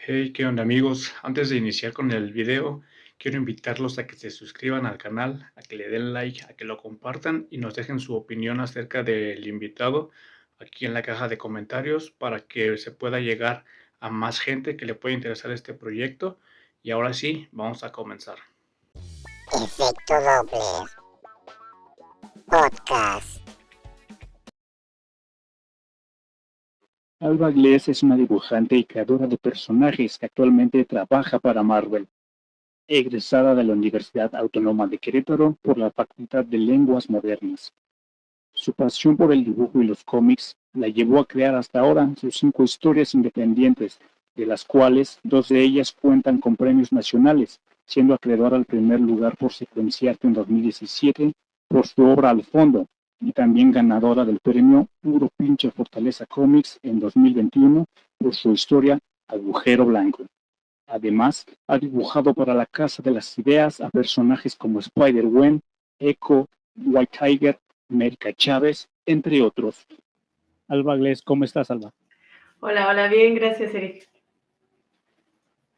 Hey, ¿qué onda amigos? Antes de iniciar con el video, quiero invitarlos a que se suscriban al canal, a que le den like, a que lo compartan y nos dejen su opinión acerca del invitado aquí en la caja de comentarios para que se pueda llegar a más gente que le pueda interesar este proyecto. Y ahora sí, vamos a comenzar. Efecto Doppler Podcast. Alba Gles es una dibujante y creadora de personajes que actualmente trabaja para Marvel. Egresada de la Universidad Autónoma de Querétaro por la Facultad de Lenguas Modernas. Su pasión por el dibujo y los cómics la llevó a crear hasta ahora sus 5 historias independientes, de las cuales 2 de ellas cuentan con premios nacionales, siendo acreedora al primer lugar por Secuenciarte en 2017 por su obra Al Fondo, y también ganadora del premio Puro Pinche Fortaleza Comics en 2021 por su historia Agujero Blanco. Además, ha dibujado para la Casa de las Ideas a personajes como Spider-Gwen, Echo, White Tiger, América Chávez, entre otros. Alba Gles, ¿cómo estás, Alba? Hola, bien, gracias, Eric.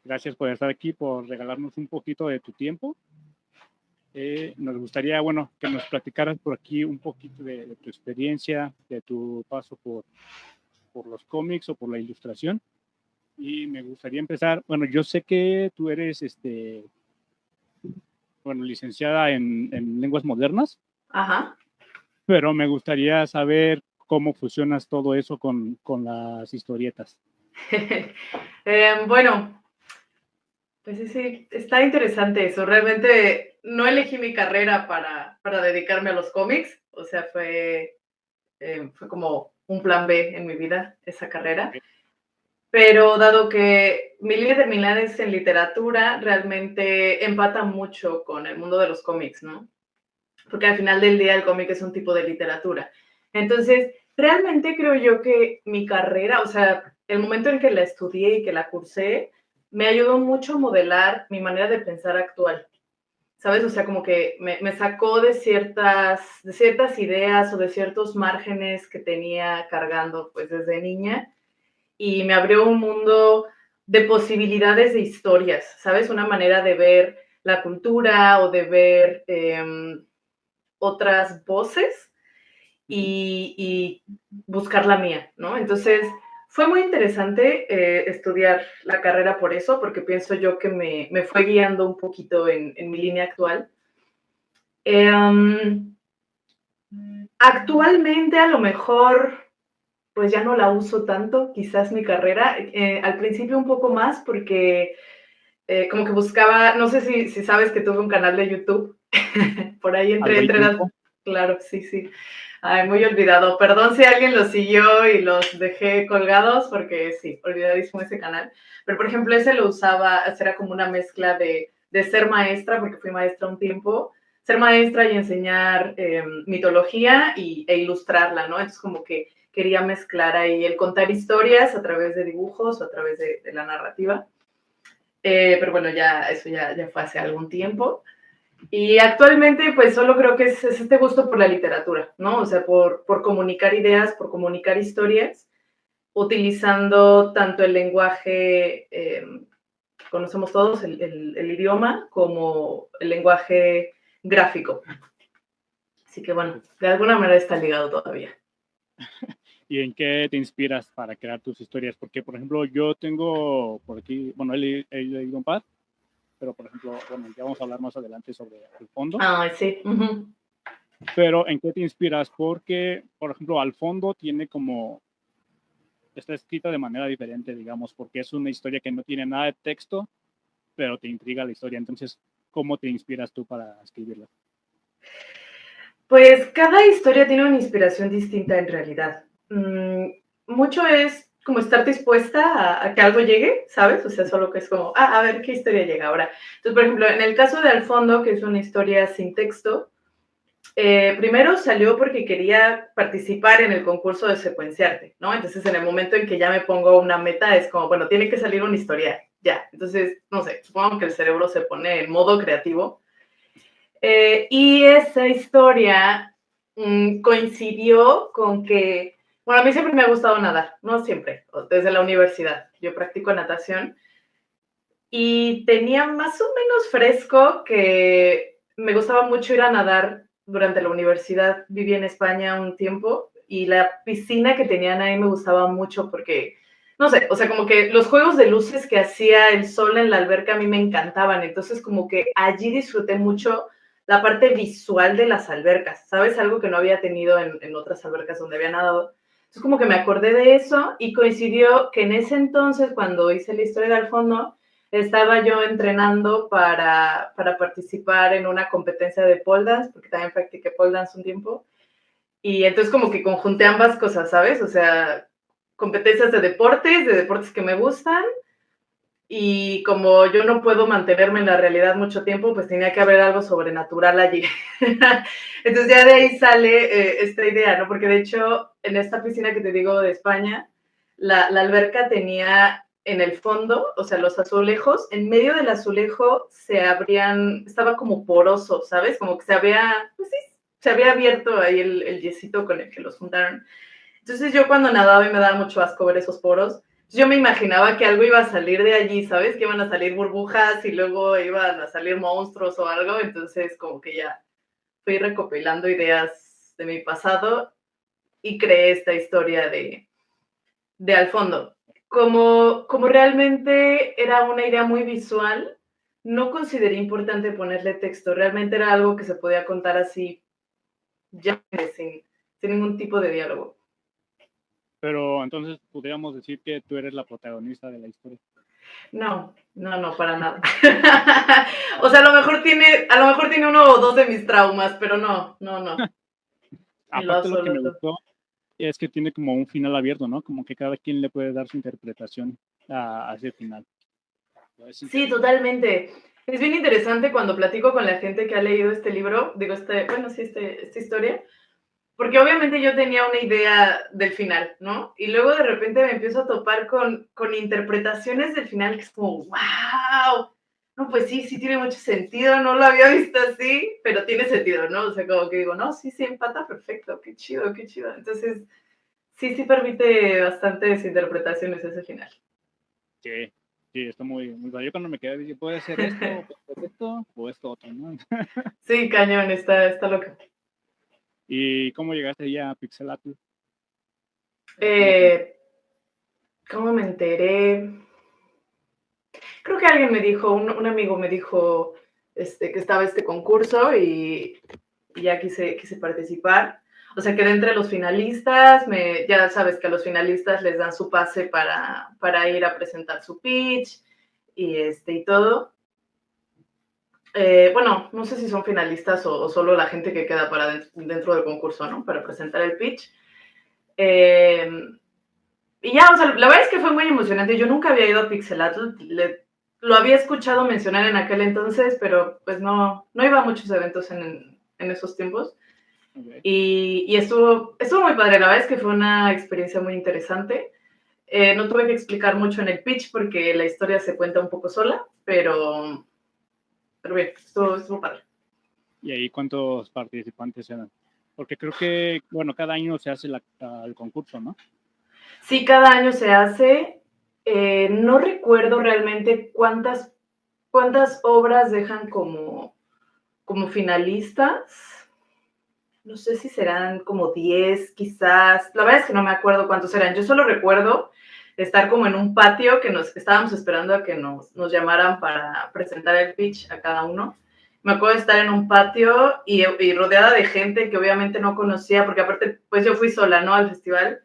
Gracias por estar aquí, por regalarnos un poquito de tu tiempo. Nos gustaría, que nos platicaras por aquí un poquito de tu experiencia, de tu paso por los cómics o por la ilustración. Y me gustaría empezar, yo sé que tú eres licenciada en lenguas modernas. Ajá. Pero me gustaría saber cómo fusionas todo eso con las historietas. Bueno, pues sí, está interesante eso. Realmente no elegí mi carrera para dedicarme a los cómics. O sea, fue como un plan B en mi vida, esa carrera. Okay. Pero dado que mi línea terminal es en literatura, realmente empata mucho con el mundo de los cómics, ¿no? Porque al final del día el cómic es un tipo de literatura. Entonces, realmente creo yo que mi carrera, o sea, el momento en que la estudié y que la cursé, me ayudó mucho a modelar mi manera de pensar actual, ¿sabes? O sea, como que me sacó de ciertas ideas o de ciertos márgenes que tenía cargando pues desde niña y me abrió un mundo de posibilidades de historias, ¿sabes? Una manera de ver la cultura o de ver otras voces y buscar la mía, ¿no? Entonces, fue muy interesante estudiar la carrera por eso, porque pienso yo que me fue guiando un poquito en mi línea actual. Actualmente, a lo mejor, pues ya no la uso tanto, quizás mi carrera. Al principio un poco más, porque como que buscaba, no sé si sabes que tuve un canal de YouTube, por ahí entre las... Claro, sí. Ay, muy olvidado. Perdón si alguien los siguió y los dejé colgados, porque sí, olvidadísimo ese canal. Pero, por ejemplo, ese lo usaba, era como una mezcla de ser maestra, porque fui maestra un tiempo, ser maestra y enseñar mitología e ilustrarla, ¿no? Entonces, como que quería mezclar ahí el contar historias a través de dibujos o a través de la narrativa. Pero bueno, eso ya fue hace algún tiempo. Y actualmente, pues solo creo que es este gusto por la literatura, ¿no? O sea, por comunicar ideas, por comunicar historias, utilizando tanto el lenguaje que conocemos todos, el idioma, como el lenguaje gráfico. Así que bueno, de alguna manera está ligado todavía. ¿Y en qué te inspiras para crear tus historias? Porque, por ejemplo, yo tengo por aquí, he leído un par, pero, por ejemplo, ya vamos a hablar más adelante sobre el fondo. Ah, sí. Uh-huh. Pero, ¿en qué te inspiras? Porque, por ejemplo, Al Fondo tiene como... Está escrita de manera diferente, digamos, porque es una historia que no tiene nada de texto, pero te intriga la historia. Entonces, ¿cómo te inspiras tú para escribirla? Pues cada historia tiene una inspiración distinta en realidad. Mucho es como estar dispuesta a que algo llegue, ¿sabes? O sea, solo que es como, a ver qué historia llega ahora. Entonces, por ejemplo, en el caso de Al Fondo, que es una historia sin texto, primero salió porque quería participar en el concurso de Secuenciarte, ¿no? Entonces, en el momento en que ya me pongo una meta, es como, bueno, tiene que salir una historia, ya. Entonces, no sé, supongo que el cerebro se pone en modo creativo. Y esa historia coincidió con que, bueno, a mí siempre me ha gustado nadar, no siempre, desde la universidad. Yo practico natación, Y tenía más o menos fresco que me gustaba mucho ir a nadar durante la universidad. Viví en España un tiempo y la piscina que tenían ahí me gustaba mucho porque, no sé, o sea, como que los juegos de luces que hacía el sol en la alberca a mí me encantaban. Entonces, como que allí disfruté mucho la parte visual de las albercas, ¿sabes? Algo que no había tenido en otras albercas donde había nadado. Entonces, como que me acordé de eso y coincidió que en ese entonces, cuando hice la historia del fondo, estaba yo entrenando para participar en una competencia de pole dance, porque también practiqué pole dance un tiempo. Y entonces como que conjunté ambas cosas, ¿sabes? O sea, competencias de deportes que me gustan, y como yo no puedo mantenerme en la realidad mucho tiempo, pues tenía que haber algo sobrenatural allí. Entonces ya de ahí sale esta idea, ¿no? Porque de hecho, en esta piscina que te digo de España, la alberca tenía en el fondo, o sea, los azulejos, en medio del azulejo se abrían, estaba como poroso, ¿sabes? Como que se había, pues sí, se había abierto ahí el yesito con el que los juntaron. Entonces yo cuando nadaba y me daba mucho asco ver esos poros, yo me imaginaba que algo iba a salir de allí, ¿sabes? Que iban a salir burbujas y luego iban a salir monstruos o algo. Entonces como que ya fui recopilando ideas de mi pasado y creé esta historia de al fondo. Como realmente era una idea muy visual, no consideré importante ponerle texto. Realmente era algo que se podía contar así, ya sin ningún tipo de diálogo. Pero entonces podríamos decir que tú eres la protagonista de la historia. No, para nada. O sea, a lo mejor tiene uno o dos de mis traumas, pero no. En lo Aparte, lo que me absoluto. gustó es que tiene como un final abierto, ¿no? Como que cada quien le puede dar su interpretación a ese final. Sí, totalmente. Es bien interesante cuando platico con la gente que ha leído este libro, esta historia, porque obviamente yo tenía una idea del final, ¿no? Y luego de repente me empiezo a topar con interpretaciones del final que es como, wow, no, pues sí tiene mucho sentido, no lo había visto así, pero tiene sentido, ¿no? O sea, como que digo, no, sí, empata perfecto, qué chido. Entonces, sí permite bastantes interpretaciones ese final. Sí, está muy, muy bueno. Yo cuando me quedé dije, puede ser esto, puede ser esto, o esto otro, ¿no? Sí, cañón, está loco. ¿Y cómo llegaste ya a Pixelatl? ¿Cómo me enteré? Creo que alguien me dijo, un amigo me dijo que estaba este concurso y ya quise participar. O sea, quedé entre los finalistas, ya sabes que a los finalistas les dan su pase para ir a presentar su pitch y todo. Bueno, no sé si son finalistas o solo la gente que queda dentro del concurso, ¿no? Para presentar el pitch. Y ya, o sea, la verdad es que fue muy emocionante. Yo nunca había ido a Pixelatl, lo había escuchado mencionar en aquel entonces, pero pues no iba a muchos eventos en esos tiempos. Okay. Y estuvo muy padre, la verdad es que fue una experiencia muy interesante. No tuve que explicar mucho en el pitch porque la historia se cuenta un poco sola, pero bien, estuvo padre. ¿Y ahí cuántos participantes eran? Porque creo que, bueno, cada año se hace el concurso, ¿no? Sí, cada año se hace. No recuerdo realmente cuántas obras dejan como finalistas. No sé si serán como 10, quizás. La verdad es que no me acuerdo cuántos eran. Yo solo recuerdo estar como en un patio que estábamos esperando a que nos llamaran para presentar el pitch a cada uno. Me acuerdo de estar en un patio y rodeada de gente que obviamente no conocía, porque aparte, pues yo fui sola, ¿no? Al festival.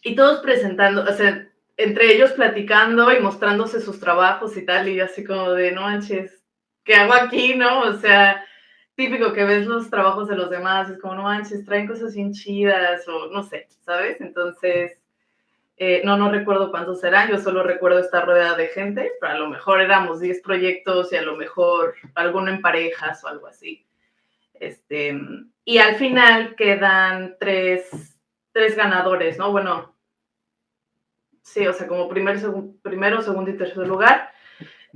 Y todos presentando, o sea, entre ellos platicando y mostrándose sus trabajos y tal, y yo así como de, no manches, ¿qué hago aquí, no? O sea, típico que ves los trabajos de los demás, es como, no manches, traen cosas bien chidas, o no sé, ¿sabes? Entonces, no recuerdo cuántos serán, yo solo recuerdo estar rodeada de gente, pero a lo mejor éramos 10 proyectos y a lo mejor alguno en parejas o algo así. Y al final quedan tres ganadores, ¿no? Bueno, sí, o sea, como primero, segundo y tercer lugar.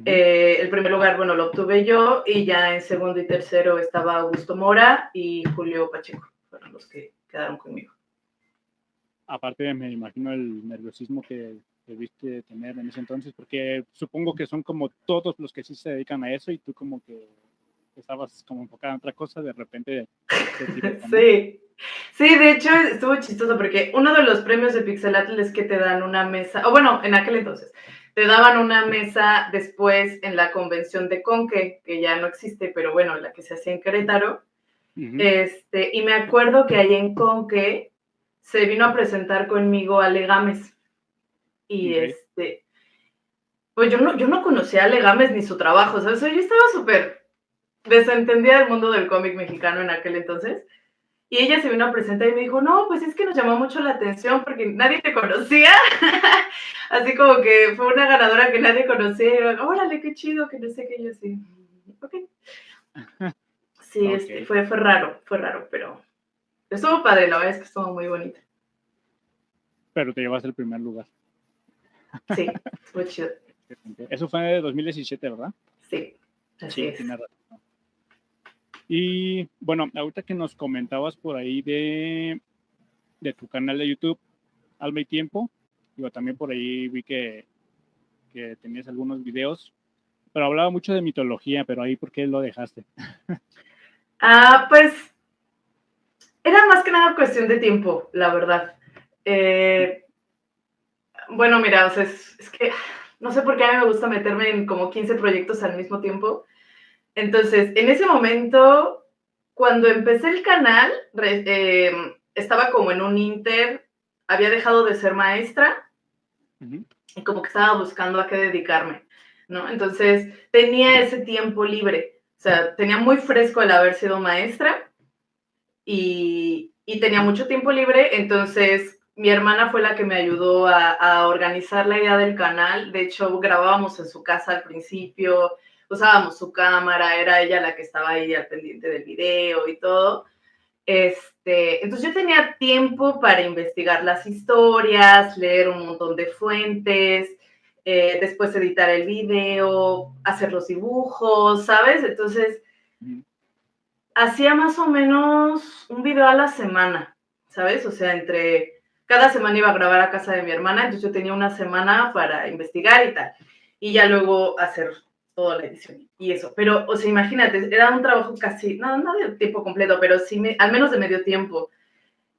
El primer lugar, bueno, lo obtuve yo, y ya en segundo y tercero estaba Augusto Mora y Julio Pacheco, fueron los que quedaron conmigo. Aparte, me imagino el nerviosismo que debiste tener en ese entonces? Porque supongo que son como todos los que sí se dedican a eso y tú como que estabas como enfocada en otra cosa, de repente te tiró, ¿no? Sí. Sí, de hecho estuvo chistoso porque uno de los premios de Pixelatl es que te dan una mesa, o bueno, en aquel entonces, te daban una mesa después en la convención de Conque, que ya no existe, pero bueno, la que se hacía en Querétaro. Ujú. Y me acuerdo que ahí en Conque se vino a presentar conmigo Ale Gámez. Y Ok. pues yo no conocía a Ale Gámez ni su trabajo, ¿sabes? Yo estaba súper desentendida del mundo del cómic mexicano en aquel entonces. Y ella se vino a presentar y me dijo, no, pues es que nos llamó mucho la atención porque nadie te conocía. Así como que fue una ganadora que nadie conocía. Y yo, órale, qué chido, que no sé qué. Yo sí, ok. Sí, Ok. fue raro, pero estuvo padre, la verdad es que estuvo muy bonito. Pero te llevas el primer lugar. Sí, estuvo chido. Eso fue en 2017, ¿verdad? Sí, así Sí, es. tienes razón. Y bueno, ahorita que nos comentabas por ahí de tu canal de YouTube, Alma y Tiempo, digo, también por ahí vi que tenías algunos videos, pero hablaba mucho de mitología, pero ahí, ¿por qué lo dejaste? Pues era más que nada cuestión de tiempo, la verdad. Bueno, mira, o sea, es que no sé por qué a mí me gusta meterme en como 15 proyectos al mismo tiempo. Entonces, en ese momento, cuando empecé el canal, estaba como en un inter, había dejado de ser maestra y como que estaba buscando a qué dedicarme, ¿no? Entonces, tenía ese tiempo libre, o sea, tenía muy fresco el haber sido maestra y tenía mucho tiempo libre, entonces mi hermana fue la que me ayudó a organizar la idea del canal. De hecho, grabábamos en su casa al principio, usábamos su cámara, era ella la que estaba ahí al pendiente del video y todo. Entonces yo tenía tiempo para investigar las historias, leer un montón de fuentes, después editar el video, hacer los dibujos, ¿sabes? Entonces hacía más o menos un video a la semana, ¿sabes? O sea, cada semana iba a grabar a casa de mi hermana, entonces yo tenía una semana para investigar y tal. Y ya luego hacer toda la edición y eso. Pero, o sea, imagínate, era un trabajo casi, no de tiempo completo, pero sí, al menos de medio tiempo.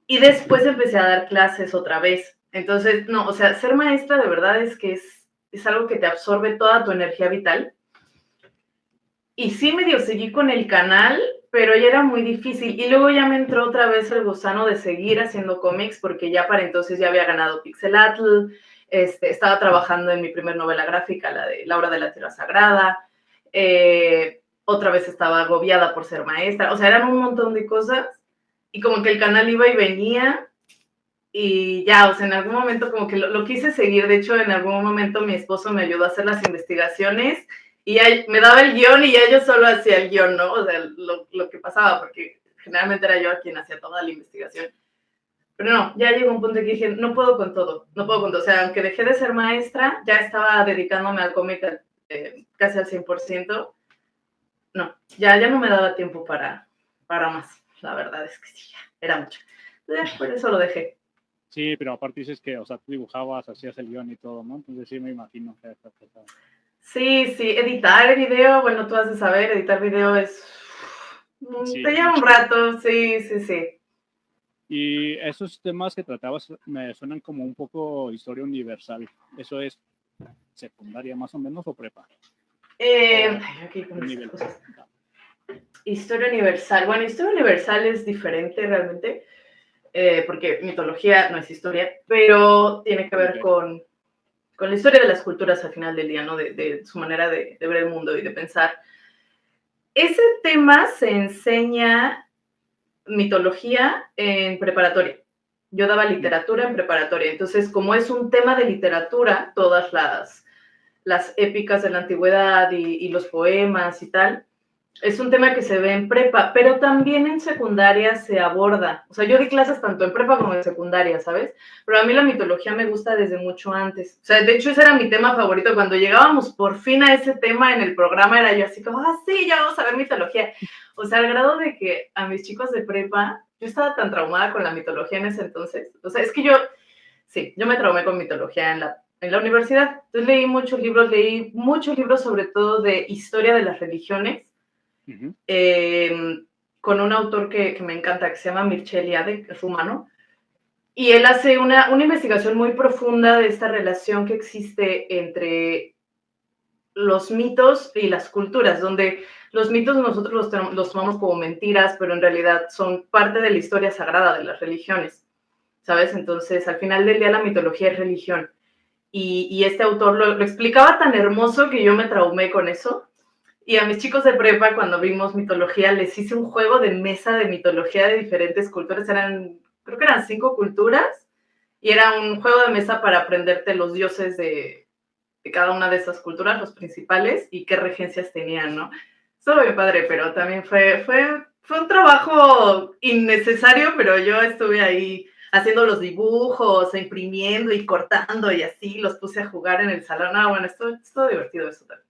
Y después empecé a dar clases otra vez. Entonces, no, o sea, ser maestra de verdad es que es algo que te absorbe toda tu energía vital. Y sí medio seguí con el canal, pero ya era muy difícil. Y luego ya me entró otra vez el gusano de seguir haciendo cómics, porque ya para entonces ya había ganado Pixelatl, estaba trabajando en mi primer novela gráfica, la de Laura de la Tierra Sagrada, otra vez estaba agobiada por ser maestra, o sea, eran un montón de cosas, y como que el canal iba y venía, y ya, o sea, en algún momento como que lo quise seguir. De hecho, en algún momento mi esposo me ayudó a hacer las investigaciones y ya me daba el guión y ya yo solo hacía el guión, ¿no? O sea, lo que pasaba, porque generalmente era yo quien hacía toda la investigación. Pero no, ya llegó un punto en que dije, no puedo con todo, no puedo con todo. O sea, aunque dejé de ser maestra, ya estaba dedicándome al cómic casi al 100%. No, ya no me daba tiempo para más. La verdad es que sí, ya, era mucho. Por eso lo dejé. Sí, pero aparte dices que, o sea, tú dibujabas, hacías el guión y todo, ¿no? Entonces sí me imagino que está pesado. Sí, editar video, bueno, tú has de saber, editar video Sí, te es un lleva un chingo. rato, sí. Y esos temas que tratabas me suenan como un poco historia universal. ¿Eso es secundaria más o menos o prepa? Aquí con Un estas nivel. cosas. Historia universal. Bueno, historia universal es diferente realmente, porque mitología no es historia, pero tiene que ver Okay. con la historia de las culturas al final del día, ¿no? De su manera de ver el mundo y de pensar. Ese tema se enseña mitología en preparatoria. Yo daba literatura en preparatoria, entonces como es un tema de literatura, todas las épicas de la antigüedad y los poemas y tal, es un tema que se ve en prepa, pero también en secundaria se aborda. O sea, yo di clases tanto en prepa como en secundaria, ¿sabes? Pero a mí la mitología me gusta desde mucho antes. O sea, de hecho ese era mi tema favorito. Cuando llegábamos por fin a ese tema en el programa era yo así como, sí, ya vamos a ver mitología. O sea, al grado de que a mis chicos de prepa, yo estaba tan traumada con la mitología en ese entonces. O sea, es que yo me traumé con mitología en la universidad. Entonces leí muchos libros sobre todo de historia de las religiones, Ujú. con un autor que me encanta, que se llama Mircea Eliade, que es rumano, y él hace una investigación muy profunda de esta relación que existe entre los mitos y las culturas, donde los mitos nosotros los tomamos como mentiras, pero en realidad son parte de la historia sagrada de las religiones, ¿sabes? Entonces, al final del día la mitología es religión. Y este autor lo explicaba tan hermoso que yo me traumé con eso. Y a mis chicos de prepa, cuando vimos mitología, les hice un juego de mesa de mitología de diferentes culturas. Creo que eran 5 culturas. Y era un juego de mesa para aprenderte los dioses de cada una de esas culturas, los principales, y qué regencias tenían, ¿no? Estuvo bien padre, pero también fue un trabajo innecesario, pero yo estuve ahí haciendo los dibujos, imprimiendo y cortando y así, los puse a jugar en el salón. Ah, bueno, estuvo divertido eso también.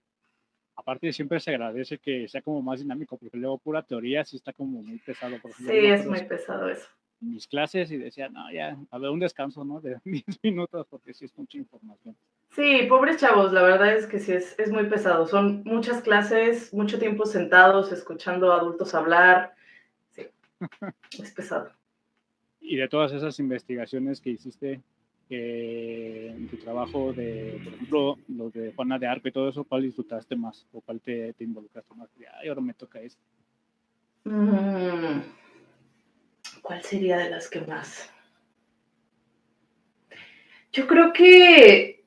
Aparte, siempre se agradece que sea como más dinámico, porque luego pura teoría sí está como muy pesado. Por ejemplo, Sí, yo me es acuerdo muy pesado eso. en mis clases y decía, no, ya, a ver, un descanso, ¿no? De 10 minutos, porque sí es mucha información. Sí, pobres chavos, la verdad es que sí, es muy pesado. Son muchas clases, mucho tiempo sentados, escuchando a adultos hablar. Sí, es pesado. Y de todas esas investigaciones que hiciste en tu trabajo de, por ejemplo, los de Juana de Arco y todo eso, ¿cuál disfrutaste más o cuál te involucraste más? Ay, ahora me toca esto. ¿Cuál sería de las que más? Yo creo que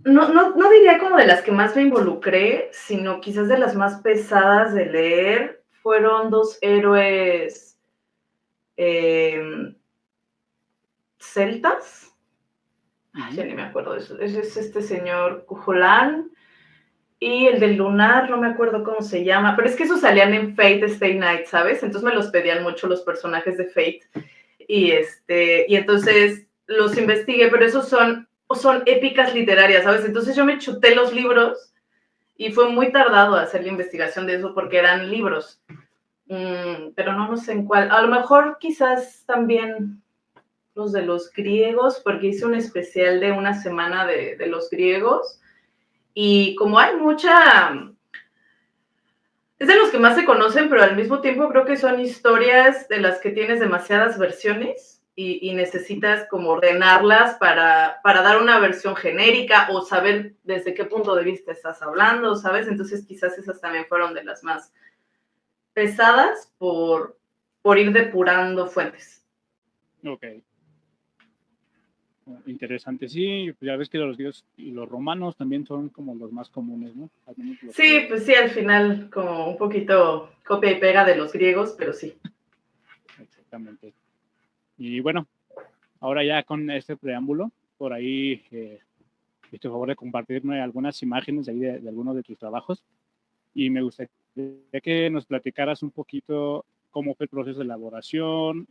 no diría como de las que más me involucré, sino quizás de las más pesadas de leer. Fueron 2 héroes celtas. Ya ni me acuerdo de eso. Es este señor Cujolán y el del lunar, no me acuerdo cómo se llama, pero es que esos salían en Fate Stay Night, ¿sabes? Entonces me los pedían mucho los personajes de Fate. Y entonces los investigué, pero esos son épicas literarias, ¿sabes? Entonces yo me chuté los libros y fue muy tardado hacer la investigación de eso porque eran libros. Pero no sé en cuál. A lo mejor quizás también los de los griegos, porque hice un especial de una semana de los griegos. Y como hay mucha... Es de los que más se conocen, pero al mismo tiempo creo que son historias de las que tienes demasiadas versiones y necesitas como ordenarlas para dar una versión genérica o saber desde qué punto de vista estás hablando, ¿sabes? Entonces quizás esas también fueron de las más pesadas por ir depurando fuentes. Ok. Interesante. Sí, pues ya ves que los griegos y los romanos también son como los más comunes, ¿no? Sí, pues sí, al final como un poquito copia y pega de los griegos, pero sí. Exactamente. Y bueno, ahora ya con este preámbulo, por ahí, hice favor de compartirme algunas imágenes de, ahí de algunos de tus trabajos y me gustaría que nos platicaras un poquito cómo fue el proceso de elaboración,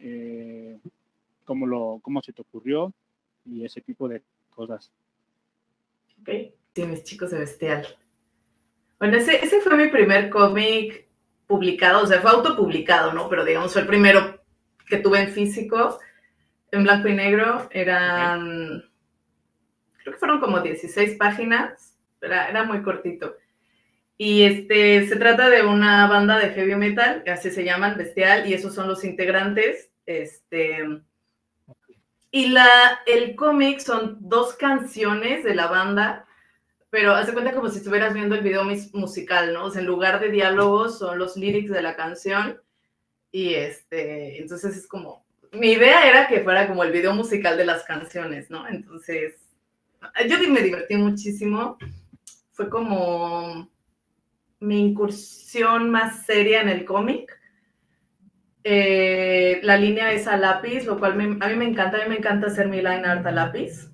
cómo se te ocurrió y ese tipo de cosas. Ok, sí, mis chicos de Bestial. Bueno, ese fue mi primer cómic publicado, o sea, fue autopublicado, ¿no? Pero digamos, fue el primero que tuve en físico, en blanco y negro. Eran, creo que fueron como 16 páginas, era muy cortito. Y se trata de una banda de heavy metal, así se llaman, Bestial, y esos son los integrantes. Y el cómic son 2 canciones de la banda, pero haz de cuenta como si estuvieras viendo el video musical, ¿no? O sea, en lugar de diálogos son los lyrics de la canción y entonces es como, mi idea era que fuera como el video musical de las canciones, ¿no? Entonces, yo me divertí muchísimo, fue como mi incursión más seria en el cómic. La línea es a lápiz, lo cual a mí me encanta hacer mi line art a lápiz.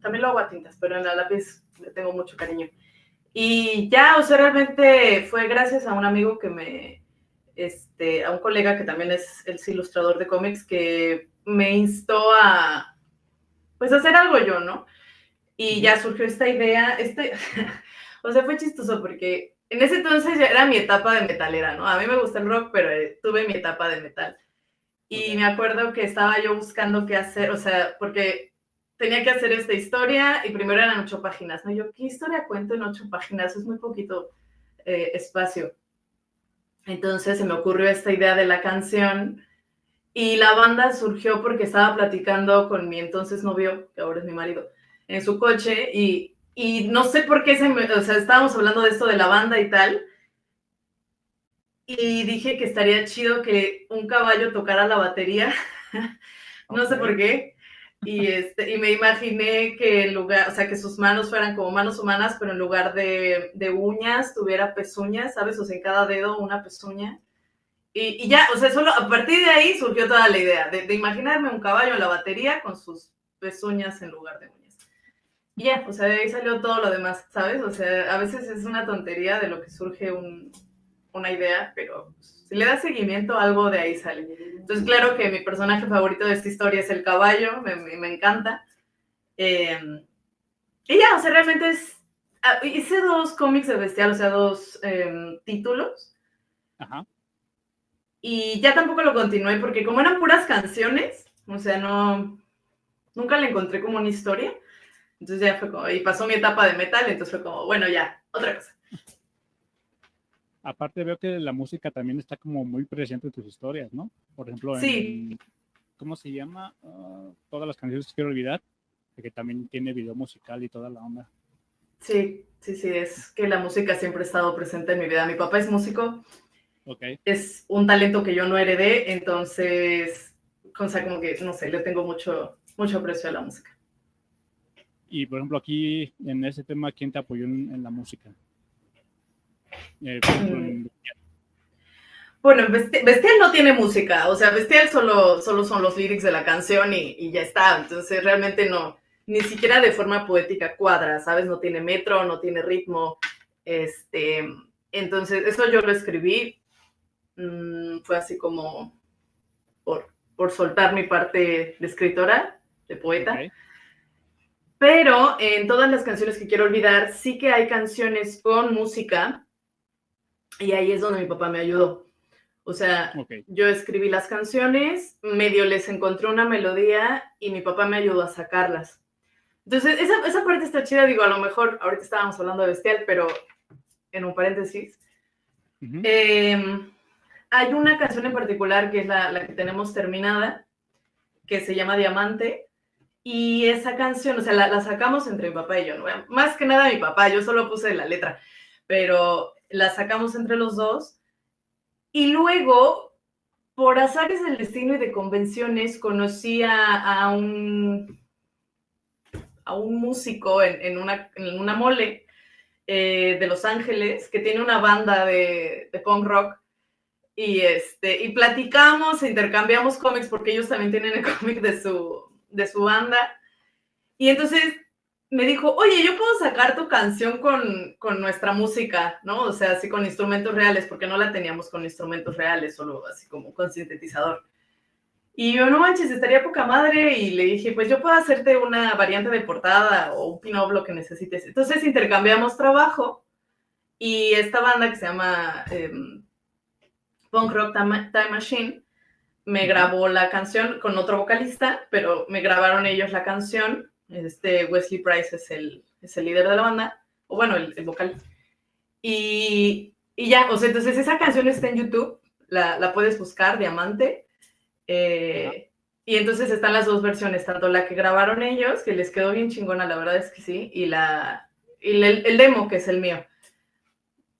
También lo hago a tintas, pero en la lápiz le tengo mucho cariño. Y ya, o sea, realmente fue gracias a un amigo a un colega que también es ilustrador de cómics, que me instó a, pues, hacer algo yo, ¿no? Y ya surgió esta idea, o sea, fue chistoso porque en ese entonces ya era mi etapa de metalera, ¿no? A mí me gusta el rock, pero tuve mi etapa de metal. Y me acuerdo que estaba yo buscando qué hacer, o sea, porque tenía que hacer esta historia y primero eran 8 páginas, ¿no? Yo, ¿qué historia cuento en 8 páginas? Es muy poquito espacio. Entonces se me ocurrió esta idea de la canción y la banda surgió porque estaba platicando con mi entonces novio, que ahora es mi marido, en su coche y no sé por qué o sea, estábamos hablando de esto de la banda y tal, y dije que estaría chido que un caballo tocara la batería, no sé por qué, y me imaginé que en lugar, o sea, que sus manos fueran como manos humanas, pero en lugar de uñas tuviera pezuñas, ¿sabes? O sea, en cada dedo una pezuña. Y ya, o sea, solo a partir de ahí surgió toda la idea de imaginarme un caballo en la batería con sus pezuñas en lugar de uñas. Y ya, o sea, de ahí salió todo lo demás, ¿sabes? O sea, a veces es una tontería de lo que surge una idea, pero si le das seguimiento, algo de ahí sale. Entonces, claro que mi personaje favorito de esta historia es el caballo, me encanta. Y ya, o sea, realmente hice 2 cómics de Bestial, o sea, 2 títulos. Ajá. Y ya tampoco lo continué porque como eran puras canciones, o sea, nunca le encontré como una historia. Entonces ya fue como, y pasó mi etapa de metal, entonces fue como, bueno, ya, otra cosa. Aparte veo que la música también está como muy presente en tus historias, ¿no? Por ejemplo, Sí. ¿Cómo se llama? Todas las canciones que quiero olvidar, que también tiene video musical y toda la onda. Sí, es que la música siempre ha estado presente en mi vida. Mi papá es músico, Okay. es un talento que yo no heredé, entonces, o sea, como que, no sé, le tengo mucho aprecio a la música. Y, por ejemplo, aquí, en ese tema, ¿quién te apoyó en la música? Por ejemplo, Bueno, Bestial no tiene música, o sea, Bestial solo son los lyrics de la canción y ya está, entonces realmente no, ni siquiera de forma poética cuadra, ¿sabes? No tiene metro, no tiene ritmo, entonces eso yo lo escribí, fue así como por soltar mi parte de escritora, de poeta. Okay. Pero en todas las canciones que quiero olvidar, sí que hay canciones con música y ahí es donde mi papá me ayudó. O sea, yo escribí las canciones, medio les encontré una melodía y mi papá me ayudó a sacarlas. Entonces, esa parte está chida, digo, a lo mejor ahorita estábamos hablando de Bestial, pero en un paréntesis. Uh-huh. Hay una canción en particular que es la que tenemos terminada, que se llama Diamante, y esa canción, o sea, la sacamos entre mi papá y yo, ¿no? Más que nada mi papá, yo solo puse la letra, pero la sacamos entre los dos, y luego, por azares del destino y de convenciones, conocí a un músico en una mole de Los Ángeles, que tiene una banda de punk rock, y platicamos, intercambiamos cómics, porque ellos también tienen el cómic de su banda, y entonces me dijo, oye, yo puedo sacar tu canción con nuestra música, ¿no? O sea, así con instrumentos reales, porque no la teníamos con instrumentos reales, solo así como con sintetizador. Y yo, no manches, estaría poca madre, y le dije, pues yo puedo hacerte una variante de portada o un pin-up, lo que necesites. Entonces intercambiamos trabajo, y esta banda que se llama Punk Rock Time Machine me grabó la canción con otro vocalista, pero me grabaron ellos la canción. Wesley Price es el líder de la banda, o bueno, el vocal. Y ya, o sea, entonces esa canción está en YouTube, la puedes buscar, Diamante. Y entonces están las 2 versiones, tanto la que grabaron ellos, que les quedó bien chingona, la verdad es que sí, y el demo, que es el mío.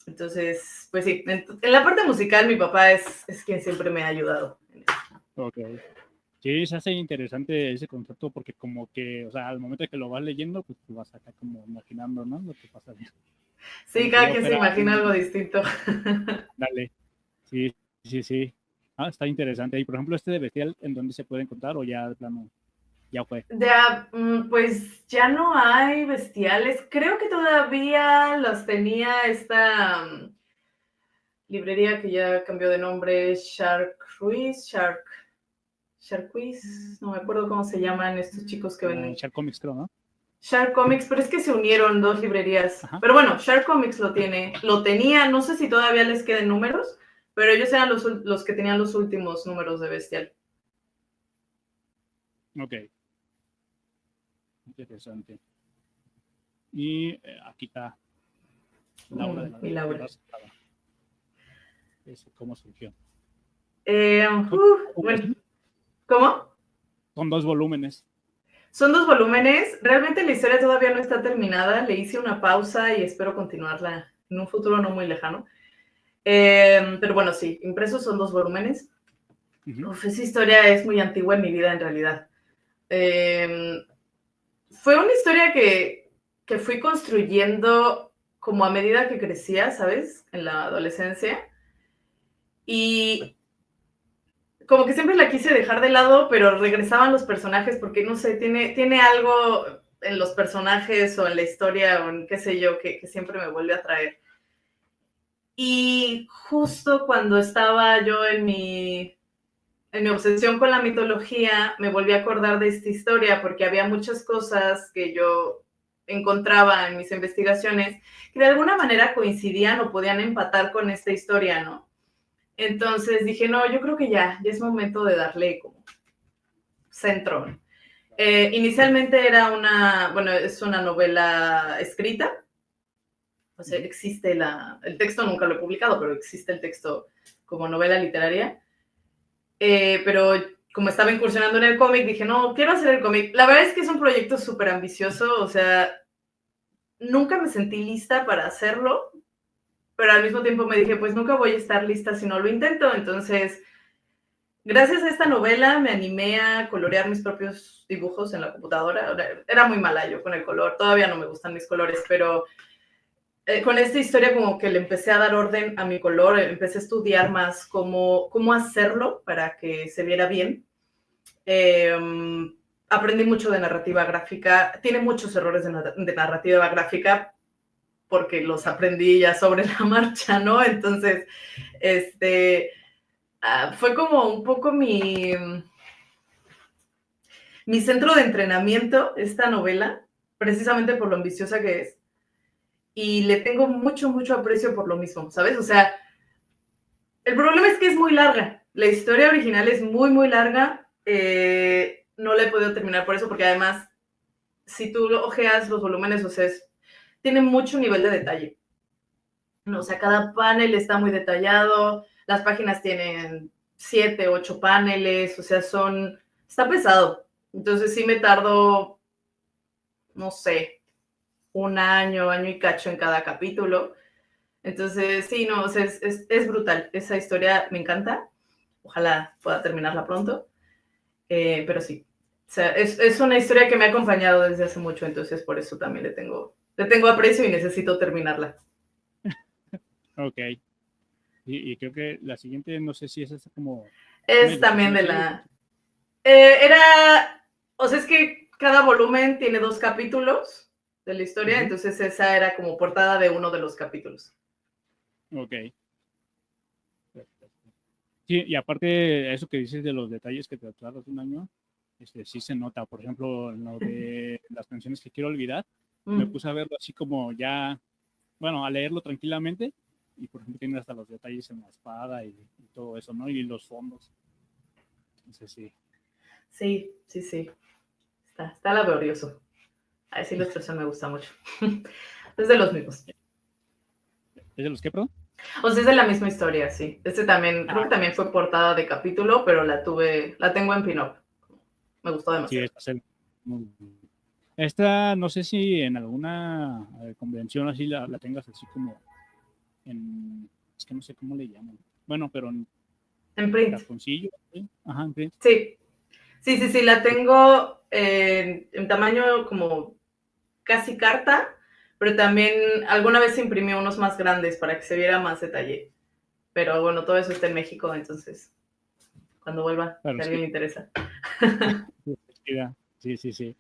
Entonces, pues sí, en la parte musical mi papá es quien siempre me ha ayudado. Ok. Sí, se hace interesante ese concepto porque como que, o sea, al momento de que lo vas leyendo, pues tú vas acá como imaginando, ¿no? Lo que pasa. Sí, cada quien se imagina algo distinto. Dale. Sí. Está interesante. Y por ejemplo, este de Bestial, ¿en dónde se puede encontrar o ya de plano ya fue? Ya, pues ya no hay Bestiales. Creo que todavía los tenía esta librería que ya cambió de nombre, Sharkwiz, no me acuerdo cómo se llaman estos chicos que venden. Shark Comics, creo, ¿no? Shark Comics, pero es que se unieron 2 librerías. Ajá. Pero bueno, Shark Comics lo tenía, no sé si todavía les queden números, pero ellos eran los que tenían los últimos números de Bestial. Ok. Interesante. Y aquí está Laura de la y Laura. Tierra Sagrada. ¿Cómo surgió? Bueno, ¿cómo? Son 2 volúmenes. Son 2 volúmenes. Realmente la historia todavía no está terminada. Le hice una pausa y espero continuarla en un futuro no muy lejano. Pero bueno, sí, impresos son 2 volúmenes. Esa historia es muy antigua en mi vida, en realidad. Fue una historia que fui construyendo como a medida que crecía, ¿sabes? En la adolescencia. Y como que siempre la quise dejar de lado, pero regresaban los personajes porque, no sé, tiene algo en los personajes o en la historia o en qué sé yo que siempre me vuelve a atraer. Y justo cuando estaba yo en mi obsesión con la mitología, me volví a acordar de esta historia porque había muchas cosas que yo encontraba en mis investigaciones que de alguna manera coincidían o podían empatar con esta historia, ¿no? Entonces dije, no, yo creo que ya es momento de darle como centro. Inicialmente era es una novela escrita, o sea, existe el texto nunca lo he publicado, pero existe el texto como novela literaria. Pero como estaba incursionando en el cómic, dije, no, quiero hacer el cómic. La verdad es que es un proyecto súper ambicioso, o sea, nunca me sentí lista para hacerlo, pero al mismo tiempo me dije, pues nunca voy a estar lista si no lo intento. Entonces, gracias a esta novela me animé a colorear mis propios dibujos en la computadora. Era muy mala yo con el color, todavía no me gustan mis colores, pero con esta historia como que le empecé a dar orden a mi color, empecé a estudiar más cómo hacerlo para que se viera bien. Aprendí mucho de narrativa gráfica. Tiene muchos errores de narrativa gráfica porque los aprendí ya sobre la marcha, ¿no? Entonces, fue como un poco mi centro de entrenamiento, esta novela, precisamente por lo ambiciosa que es. Y le tengo mucho, mucho aprecio por lo mismo, ¿sabes? O sea, el problema es que es muy larga. La historia original es muy, muy larga. No la he podido terminar por eso, porque además, si tú ojeas los volúmenes, o sea, tiene mucho nivel de detalle. O sea, cada panel está muy detallado, las páginas tienen 7, 8 paneles, o sea, está pesado. Entonces sí me tardo, no sé, 1 año, año y cacho en cada capítulo. Entonces, sí, no, o sea, es brutal. Esa historia me encanta. Ojalá pueda terminarla pronto. Pero sí, o sea, es una historia que me ha acompañado desde hace mucho, entonces por eso también le tengo aprecio y necesito terminarla. Ok. Y creo que la siguiente, no sé si es esa como... Es también de la... o sea, es que cada volumen tiene 2 capítulos de la historia, entonces esa era como portada de uno de los capítulos. Ok. Sí, y aparte de eso que dices de los detalles que te tardas 1 año, sí se nota. Por ejemplo, lo de las canciones que quiero olvidar, me puse a verlo así como ya, bueno, a leerlo tranquilamente, y por ejemplo tiene hasta los detalles en la espada y todo eso, ¿no? Y los fondos. Entonces sí. Sí. Está laborioso. A esa ilustración me gusta mucho. Es de los mismos. ¿Es de los qué, perdón? O sea, es de la misma historia, sí. También, creo que también fue portada de capítulo, pero la tengo en pin-up. Me gustó demasiado. Sí, esta, no sé si en alguna convención así la tengas así como es que no sé cómo le llaman. Bueno, pero en print. Cartoncillo, ¿sí? Ajá, en print. Sí, la tengo en tamaño como casi carta, pero también alguna vez imprimió unos más grandes para que se viera más detalle. Pero bueno, todo eso está en México, entonces cuando vuelva, claro, si alguien le interesa. Sí.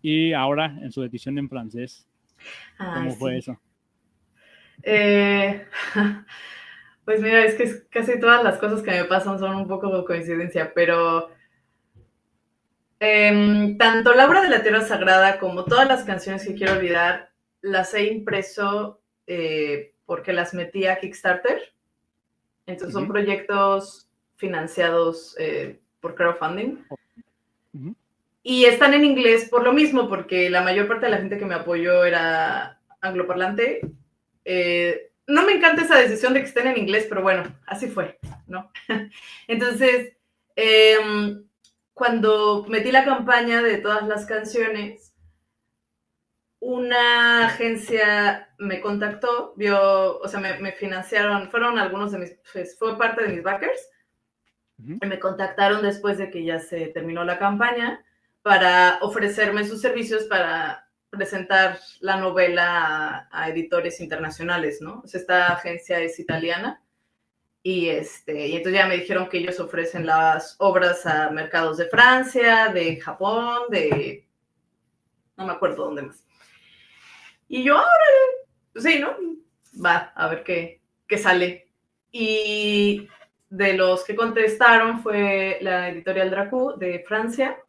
Y ahora en su edición en francés, ¿cómo fue eso? Pues mira, es que casi todas las cosas que me pasan son un poco de coincidencia, pero tanto La Obra de la Tierra Sagrada como todas las canciones que quiero olvidar, las he impreso porque las metí a Kickstarter. Entonces son proyectos financiados por crowdfunding. Y están en inglés por lo mismo, porque la mayor parte de la gente que me apoyó era angloparlante. No me encanta esa decisión de que estén en inglés, pero bueno, así fue, ¿no? Entonces, cuando metí la campaña de todas las canciones, una agencia me contactó, me financiaron, fueron algunos de fue parte de mis backers, y me contactaron después de que ya se terminó la campaña para ofrecerme sus servicios para presentar la novela a editores internacionales, ¿no? O sea, esta agencia es italiana y entonces ya me dijeron que ellos ofrecen las obras a mercados de Francia, de Japón, no me acuerdo dónde más. Y yo, pues sí, ¿no? Va, a ver qué sale. Y de los que contestaron fue la editorial Dracú de Francia.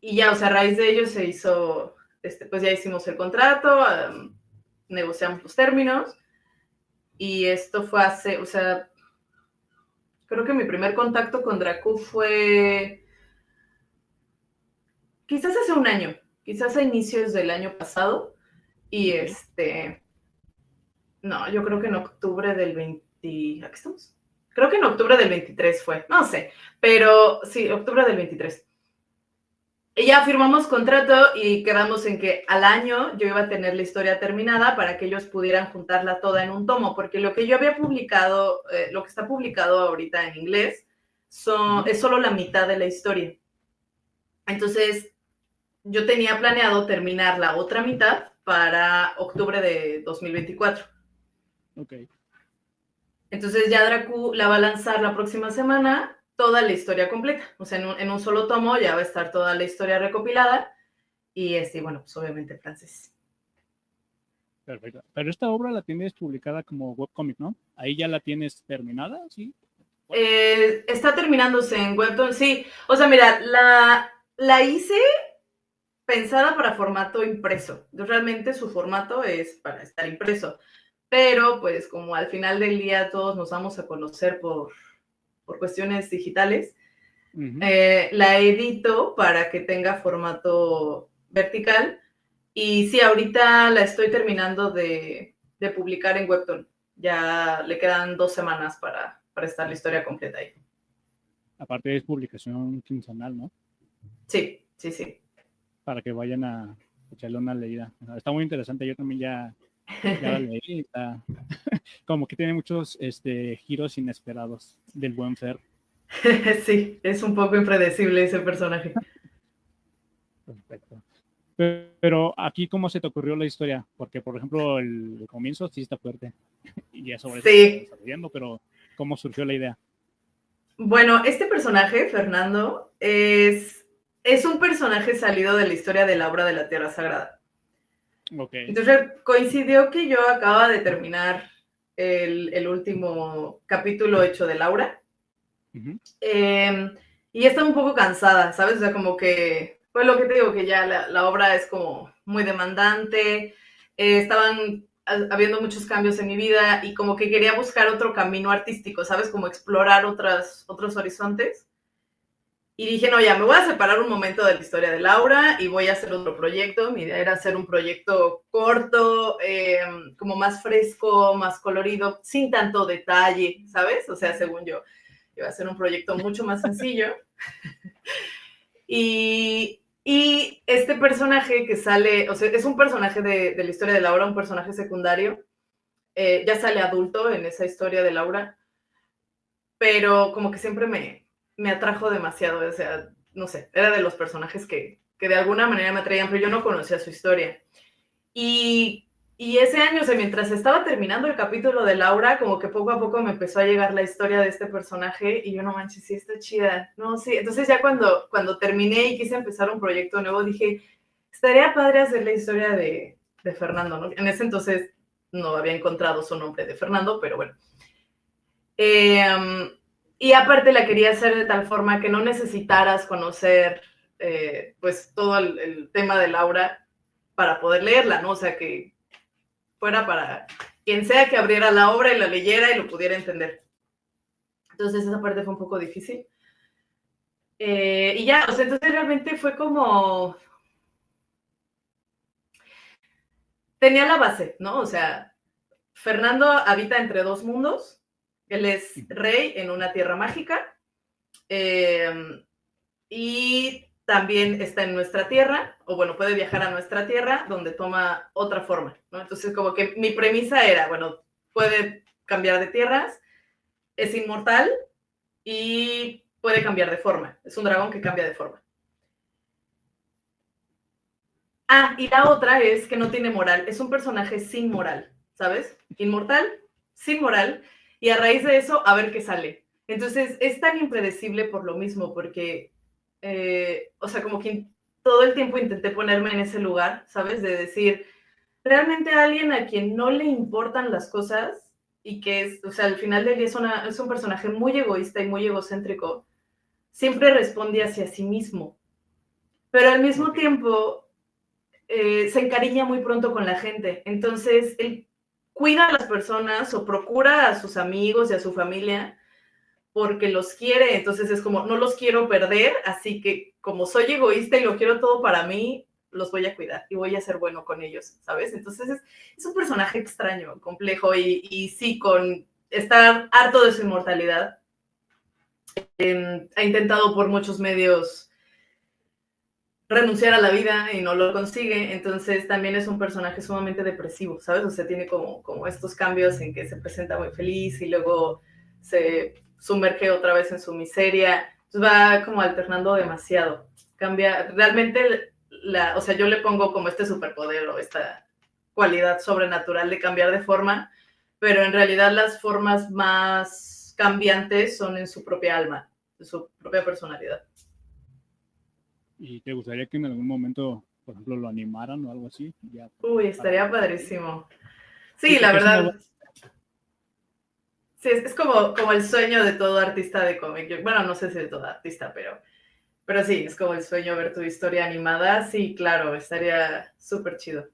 Y ya, o sea, a raíz de ello se hizo, pues ya hicimos el contrato, negociamos los términos. Y esto fue o sea, creo que mi primer contacto con Dracú fue quizás hace un año, quizás a inicios del año pasado. Y no, yo creo que en octubre del 20, ¿aquí estamos? Creo que en octubre del 23 fue, no sé, pero sí, octubre del 23. Y ya firmamos contrato y quedamos en que al año yo iba a tener la historia terminada para que ellos pudieran juntarla toda en un tomo, porque lo que yo había publicado, lo que está publicado ahorita en inglés, es solo la mitad de la historia. Entonces, yo tenía planeado terminar la otra mitad para octubre de 2024. Ok. Entonces ya Dracú la va a lanzar la próxima semana, toda la historia completa. O sea, en un solo tomo ya va a estar toda la historia recopilada. Y bueno, pues obviamente francés. Perfecto. Pero esta obra la tienes publicada como webcomic, ¿no? Ahí ya la tienes terminada, ¿sí? Está terminándose en Webtoon, sí. O sea, mira, la hice pensada para formato impreso. Realmente su formato es para estar impreso. Pero pues como al final del día todos nos vamos a conocer por cuestiones digitales, la edito para que tenga formato vertical. Y sí, ahorita la estoy terminando de publicar en Webtoon. Ya le quedan 2 semanas para estar la historia completa ahí. Aparte es publicación quincenal, ¿no? Sí, sí, sí. Para que vayan a echarle una leída. Está muy interesante, yo también ya la leí. Está, como que tiene muchos giros inesperados del buen Fer. Sí, es un poco impredecible ese personaje. Perfecto. Pero aquí, ¿cómo se te ocurrió la historia? Porque, por ejemplo, el comienzo sí está fuerte. Y ya sobre eso se está desarrollando, pero ¿cómo surgió la idea? Bueno, este personaje, Fernando, es un personaje salido de la historia de la obra de la Tierra Sagrada. Okay. Entonces coincidió que yo acababa de terminar el último capítulo hecho de Laura. Y estaba un poco cansada, ¿sabes? O sea, como que fue lo que te digo, que ya la obra es como muy demandante, estaban habiendo muchos cambios en mi vida y como que quería buscar otro camino artístico, ¿sabes? Como explorar otros horizontes. Y dije, no, ya, me voy a separar un momento de la historia de Laura y voy a hacer otro proyecto. Mi idea era hacer un proyecto corto, como más fresco, más colorido, sin tanto detalle, ¿sabes? O sea, según yo, iba a ser un proyecto mucho más sencillo. Y este personaje que sale, o sea, es un personaje de la historia de Laura, un personaje secundario. Ya sale adulto en esa historia de Laura, pero como que siempre me atrajo demasiado, o sea, no sé, era de los personajes que de alguna manera me atraían, pero yo no conocía su historia. Y ese año, o sea, mientras estaba terminando el capítulo de Laura, como que poco a poco me empezó a llegar la historia de este personaje y yo, no manches, sí está chida. No, sí. Entonces ya cuando terminé y quise empezar un proyecto nuevo, dije, estaría padre hacer la historia de Fernando, ¿no? En ese entonces no había encontrado su nombre de Fernando, pero bueno. Y aparte la quería hacer de tal forma que no necesitaras conocer pues todo el tema de Laura para poder leerla, ¿no? O sea, que fuera para quien sea que abriera la obra y la leyera y lo pudiera entender. Entonces esa parte fue un poco difícil. Y ya, o sea, entonces realmente fue como... Tenía la base, ¿no? O sea, Fernando habita entre dos mundos. Él es rey en una tierra mágica. Y también está en nuestra tierra, o bueno, puede viajar a nuestra tierra, donde toma otra forma, ¿no? Entonces, como que mi premisa era, bueno, puede cambiar de tierras, es inmortal y puede cambiar de forma. Es un dragón que cambia de forma. Ah, y la otra es que no tiene moral. Es un personaje sin moral, ¿sabes? Inmortal, sin moral, y a raíz de eso, a ver qué sale. Entonces, es tan impredecible por lo mismo, porque, o sea, como que todo el tiempo intenté ponerme en ese lugar, ¿sabes? De decir, realmente a alguien a quien no le importan las cosas y que es, o sea, al final del día es un personaje muy egoísta y muy egocéntrico, siempre responde hacia sí mismo. Pero al mismo tiempo se encariña muy pronto con la gente. Entonces, él cuida a las personas o procura a sus amigos y a su familia porque los quiere. Entonces es como, no los quiero perder, así que como soy egoísta y lo quiero todo para mí, los voy a cuidar y voy a ser bueno con ellos, ¿sabes? Entonces es un personaje extraño, complejo y sí, con estar harto de su inmortalidad. Ha intentado por muchos medios renunciar a la vida y no lo consigue, entonces también es un personaje sumamente depresivo, ¿sabes? O sea, tiene como estos cambios en que se presenta muy feliz y luego se sumerge otra vez en su miseria, entonces va como alternando demasiado, cambia, realmente, o sea, yo le pongo como este superpoder o esta cualidad sobrenatural de cambiar de forma, pero en realidad las formas más cambiantes son en su propia alma, en su propia personalidad. ¿Y te gustaría que en algún momento, por ejemplo, lo animaran o algo así? Ya Uy, para... estaría padrísimo. Sí, Sí, la porque es una verdad. buena... Sí, es como el sueño de todo artista de cómic. Bueno, no sé si de todo artista, pero sí, es como el sueño ver tu historia animada. Sí, claro, estaría súper chido.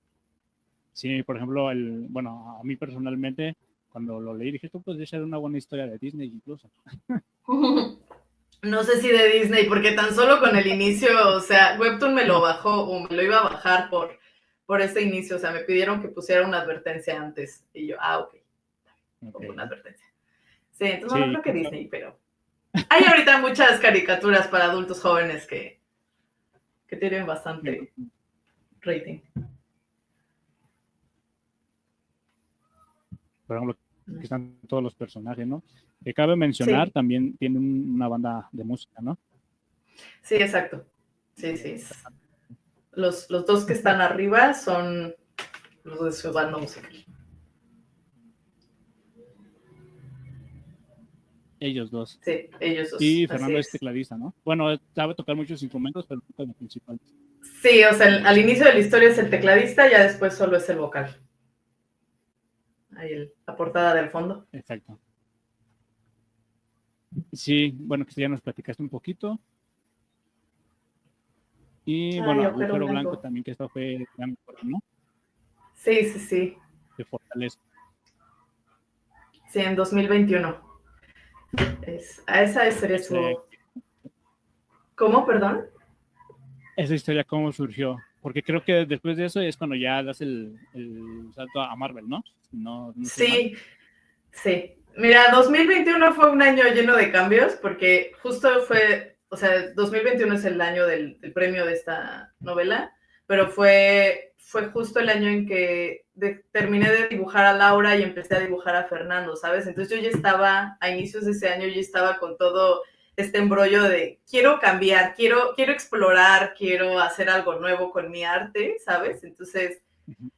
Sí, por ejemplo, bueno, a mí personalmente, cuando lo leí, dije, esto puede ser una buena historia de Disney incluso. No sé si de Disney, porque tan solo con el inicio, o sea, Webtoon me lo No, bajó o me lo iba a bajar por este inicio. O sea, me pidieron que pusiera una advertencia antes. Y yo, ok, pongo una okay. advertencia. Sí, entonces no Sí, creo que Disney, pero hay ahorita muchas caricaturas para adultos jóvenes que tienen bastante rating. por ejemplo, que están todos los personajes, ¿no? Que cabe mencionar, Sí, también tiene una banda de música, ¿no? sí, exacto. Sí, sí. Los dos que están arriba son los de su banda musical. Ellos dos. Sí, ellos dos, Y así Fernando es es. tecladista, ¿no? Bueno, sabe tocar muchos instrumentos, pero nunca los principales. Sí, o sea, al inicio de la historia es el tecladista, ya después solo es el vocal. Ahí la portada del fondo. Exacto. Sí, bueno, que ya nos platicaste un poquito. Y Ay, bueno, agujero Agujero Blanco blanco. también, que esto fue gran, ¿no? Sí, sí, sí. De Fortaleza. Sí, en 2021. A esa sería Ese, su... ¿Cómo, perdón? esa historia, ¿cómo surgió? Porque creo que después de eso es cuando ya das el salto a Marvel, ¿no? No estoy mal. Sí, sí. Mira, 2021 fue un año lleno de cambios porque justo fue, o sea, 2021 es el año del premio de esta novela, pero fue justo el año en que terminé de dibujar a Laura y empecé a dibujar a Fernando, ¿sabes? Entonces yo ya estaba, a inicios de ese año, yo estaba con todo este embrollo de quiero cambiar, quiero explorar, quiero hacer algo nuevo con mi arte, ¿sabes? Entonces... Uh-huh.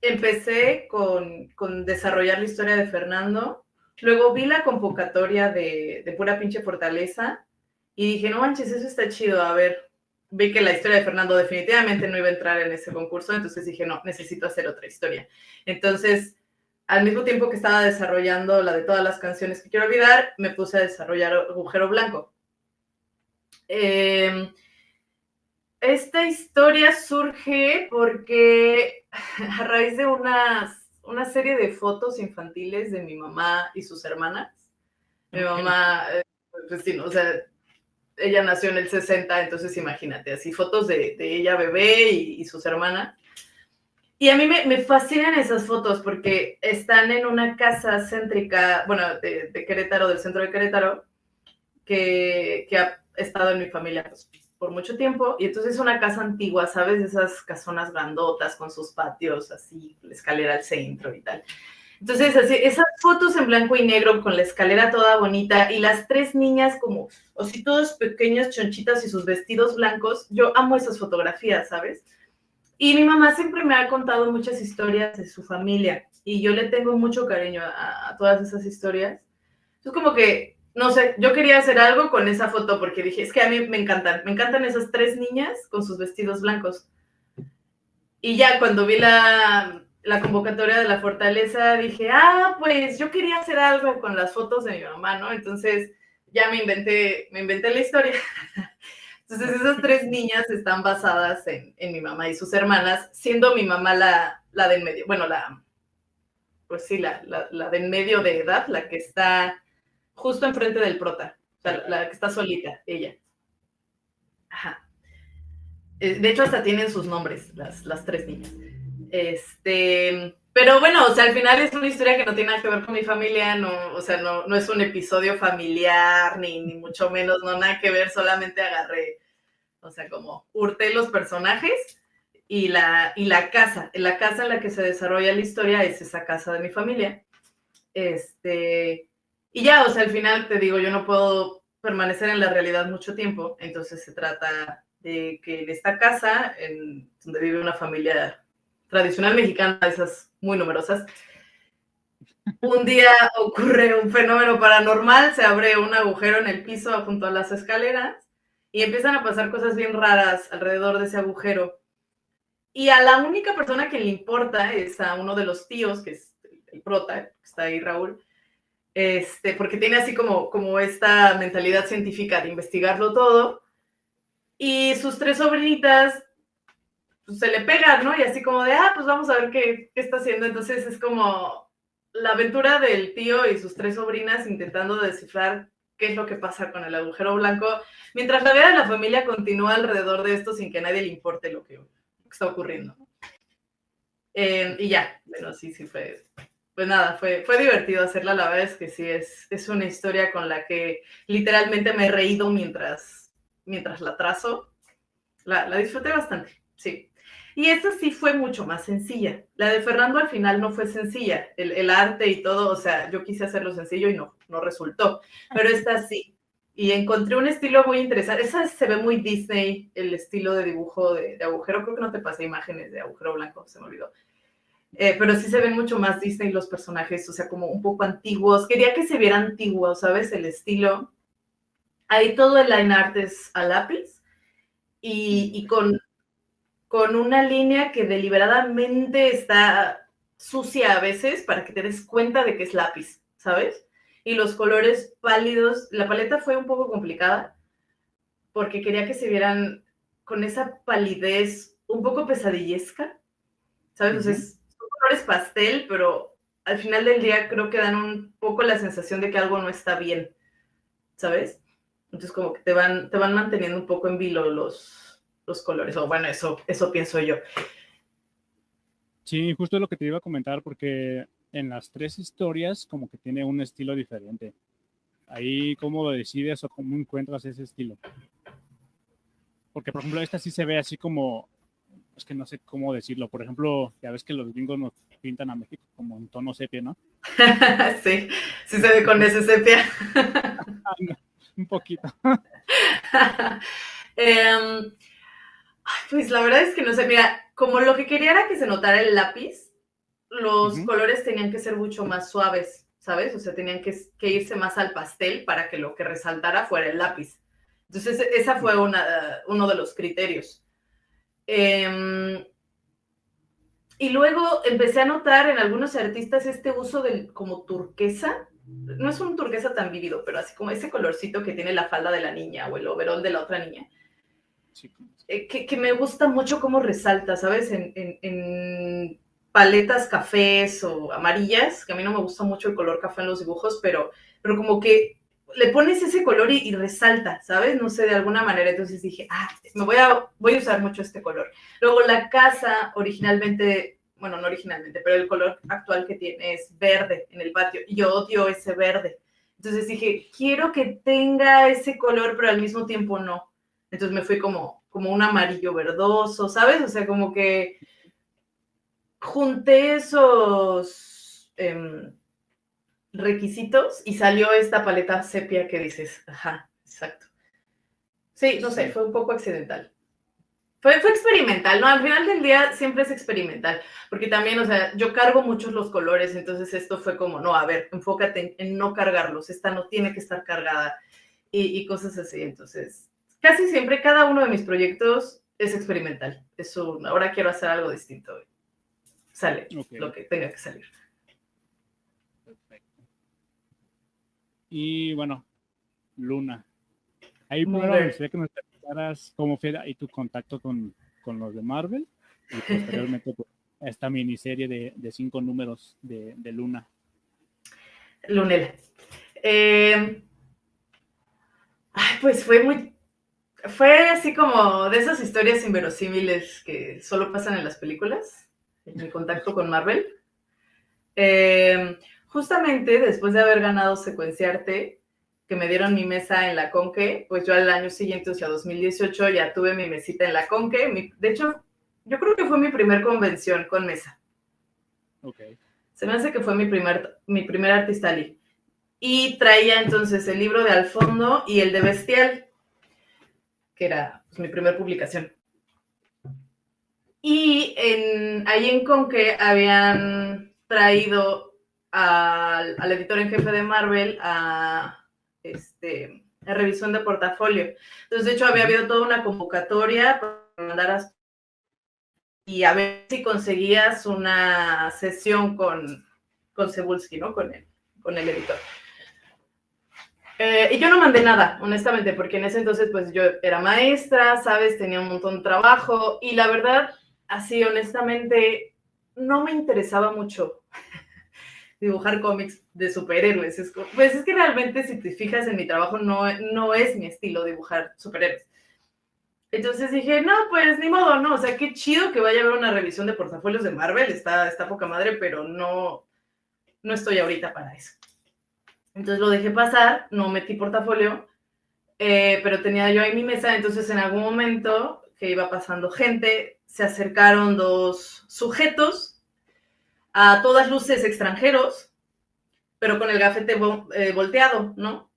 Empecé con desarrollar la historia de Fernando, luego vi la convocatoria de Pura Pinche Fortaleza y dije, no manches, eso está chido, a ver, vi que la historia de Fernando definitivamente no iba a entrar en ese concurso, entonces dije, no, necesito hacer otra historia. Entonces, al mismo tiempo que estaba desarrollando la de todas las canciones que quiero olvidar, me puse a desarrollar Agujero Blanco. Esta historia surge porque a raíz de una serie de fotos infantiles de mi mamá y sus hermanas, mi Okay. mamá, pues sí, o sea, ella nació en el 60, entonces imagínate, así fotos de ella bebé y sus hermanas. Y a mí me fascinan esas fotos porque están en una casa céntrica, bueno, de Querétaro, del centro de Querétaro, que ha estado en mi familia pues, por mucho tiempo. Y entonces es una casa antigua, ¿sabes? Esas casonas grandotas con sus patios, así, la escalera al centro y tal. Entonces, así, esas fotos en blanco y negro con la escalera toda bonita y las tres niñas como ositos pequeños, chonchitas y sus vestidos blancos, yo amo esas fotografías, ¿sabes? Y mi mamá siempre me ha contado muchas historias de su familia y yo le tengo mucho cariño a todas esas historias. Es como que, no sé, yo quería hacer algo con esa foto porque dije, es que a mí me encantan esas tres niñas con sus vestidos blancos. Y ya cuando vi la convocatoria de la Fortaleza, dije, pues yo quería hacer algo con las fotos de mi mamá, ¿no? Entonces ya me inventé la historia. Entonces esas tres niñas están basadas en mi mamá y sus hermanas, siendo mi mamá la de en medio, bueno, pues sí, la de en medio de edad, la que está justo enfrente del prota, o sea, la que está solita, ella. Ajá. De hecho, hasta tienen sus nombres, las tres niñas. Pero bueno, o sea, al final es una historia que no tiene nada que ver con mi familia, no, o sea, no es un episodio familiar, ni mucho menos, no nada que ver, solamente agarré, o sea, como hurté los personajes y la casa en la que se desarrolla la historia es esa casa de mi familia. Y ya, o sea, al final te digo, yo no puedo permanecer en la realidad mucho tiempo, entonces se trata de que en esta casa, donde vive una familia tradicional mexicana, esas muy numerosas, un día ocurre un fenómeno paranormal, se abre un agujero en el piso junto a las escaleras y empiezan a pasar cosas bien raras alrededor de ese agujero. Y a la única persona que le importa es a uno de los tíos, que es el prota, que está ahí Raúl, porque tiene así como esta mentalidad científica de investigarlo todo, y sus tres sobrinitas pues, se le pegan, ¿no? Y así como de, pues vamos a ver qué está haciendo. Entonces es como la aventura del tío y sus tres sobrinas intentando descifrar qué es lo que pasa con el agujero blanco, mientras la vida de la familia continúa alrededor de esto sin que a nadie le importe lo que está ocurriendo. Y ya, bueno, sí fue. Pues nada, fue divertido hacerla, la verdad es que sí, es una historia con la que literalmente me he reído mientras la trazo. La disfruté bastante, sí. Y esta sí fue mucho más sencilla. La de Fernando al final no fue sencilla. El arte y todo, o sea, yo quise hacerlo sencillo y no resultó. Pero esta sí. Y encontré un estilo muy interesante. Esa se ve muy Disney, el estilo de dibujo de agujero. Creo que no te pasé imágenes de agujero blanco, se me olvidó. Pero sí se ven mucho más Disney los personajes, o sea, como un poco antiguos. Quería que se viera antiguo, ¿sabes? El estilo. Ahí todo el line art es a lápiz y con una línea que deliberadamente está sucia a veces para que te des cuenta de que es lápiz, ¿sabes? Y los colores pálidos, la paleta fue un poco complicada porque quería que se vieran con esa palidez un poco pesadillesca, ¿sabes? O sea, son colores pastel, pero al final del día creo que dan un poco la sensación de que algo no está bien, ¿sabes? Entonces como que te van manteniendo un poco en vilo los colores, o bueno, eso pienso yo. Sí, justo lo que te iba a comentar, porque en las tres historias como que tiene un estilo diferente. Ahí, ¿cómo lo decides o cómo encuentras ese estilo? Porque, por ejemplo, esta sí se ve así como, es que no sé cómo decirlo. Por ejemplo, ya ves que los gringos nos pintan a México como en tono sepia, ¿no? Sí se ve con ese sepia. No, un poquito. Pues la verdad es que no sé, mira, como lo que quería era que se notara el lápiz, los colores tenían que ser mucho más suaves, ¿sabes? O sea, tenían que irse más al pastel para que lo que resaltara fuera el lápiz. Entonces, esa fue uno de los criterios. Y luego empecé a notar en algunos artistas este uso del como turquesa. No es un turquesa tan vívido, pero así como ese colorcito que tiene la falda de la niña o el overol de la otra niña. Sí. Que me gusta mucho cómo resalta, ¿sabes? En paletas cafés o amarillas, que a mí no me gusta mucho el color café en los dibujos, pero como que le pones ese color y resalta, ¿sabes? No sé, de alguna manera. Entonces dije, voy a usar mucho este color. Luego la casa originalmente, bueno, no originalmente, pero el color actual que tiene es verde en el patio. Y yo odio ese verde. Entonces dije, quiero que tenga ese color, pero al mismo tiempo no. Entonces me fui como un amarillo verdoso, ¿sabes? O sea, como que junté esos requisitos y salió esta paleta sepia que dices, ajá, exacto. Sí, no sé, fue un poco accidental. Fue experimental, ¿no? Al final del día siempre es experimental, porque también, o sea, yo cargo muchos los colores, entonces esto fue como, no, a ver, enfócate en no cargarlos, esta no tiene que estar cargada y cosas así. Entonces, casi siempre cada uno de mis proyectos es experimental. Eso, ahora quiero hacer algo distinto. Sale lo que tenga que salir. Perfecto. Y bueno, Luna. Ahí primero me gustaría que nos explicaras cómo fue ahí tu contacto con los de Marvel y posteriormente pues, esta miniserie de 5 números de Luna. Lunela. Pues fue así como de esas historias inverosímiles que solo pasan en las películas, en mi contacto con Marvel. Justamente después de haber ganado Secuenciarte, que me dieron mi mesa en la Conque, pues yo al año siguiente, o sea, 2018, ya tuve mi mesita en la Conque. De hecho, yo creo que fue mi primer convención con mesa. Okay. Se me hace que fue mi primer Artist Alley. Y traía entonces el libro de Al Fondo y el de Bestial, que era pues, mi primera publicación. Y ahí en Conque habían traído al editor en jefe de Marvel a revisión de portafolio. Entonces, de hecho, había habido toda una convocatoria para mandar y a ver si conseguías una sesión con Cebulski, ¿no? Con el editor. Y yo no mandé nada, honestamente, porque en ese entonces, pues, yo era maestra, ¿sabes? Tenía un montón de trabajo y la verdad, así, honestamente, no me interesaba mucho dibujar cómics de superhéroes. Pues es que realmente, si te fijas en mi trabajo, no es mi estilo dibujar superhéroes. Entonces dije, no, pues ni modo, no, o sea, qué chido que vaya a haber una revisión de portafolios de Marvel, está poca madre, pero no estoy ahorita para eso. Entonces lo dejé pasar, no metí portafolio, pero tenía yo ahí mi mesa, entonces en algún momento que iba pasando gente, se acercaron 2 sujetos, a todas luces extranjeros, pero con el gafete volteado, ¿no?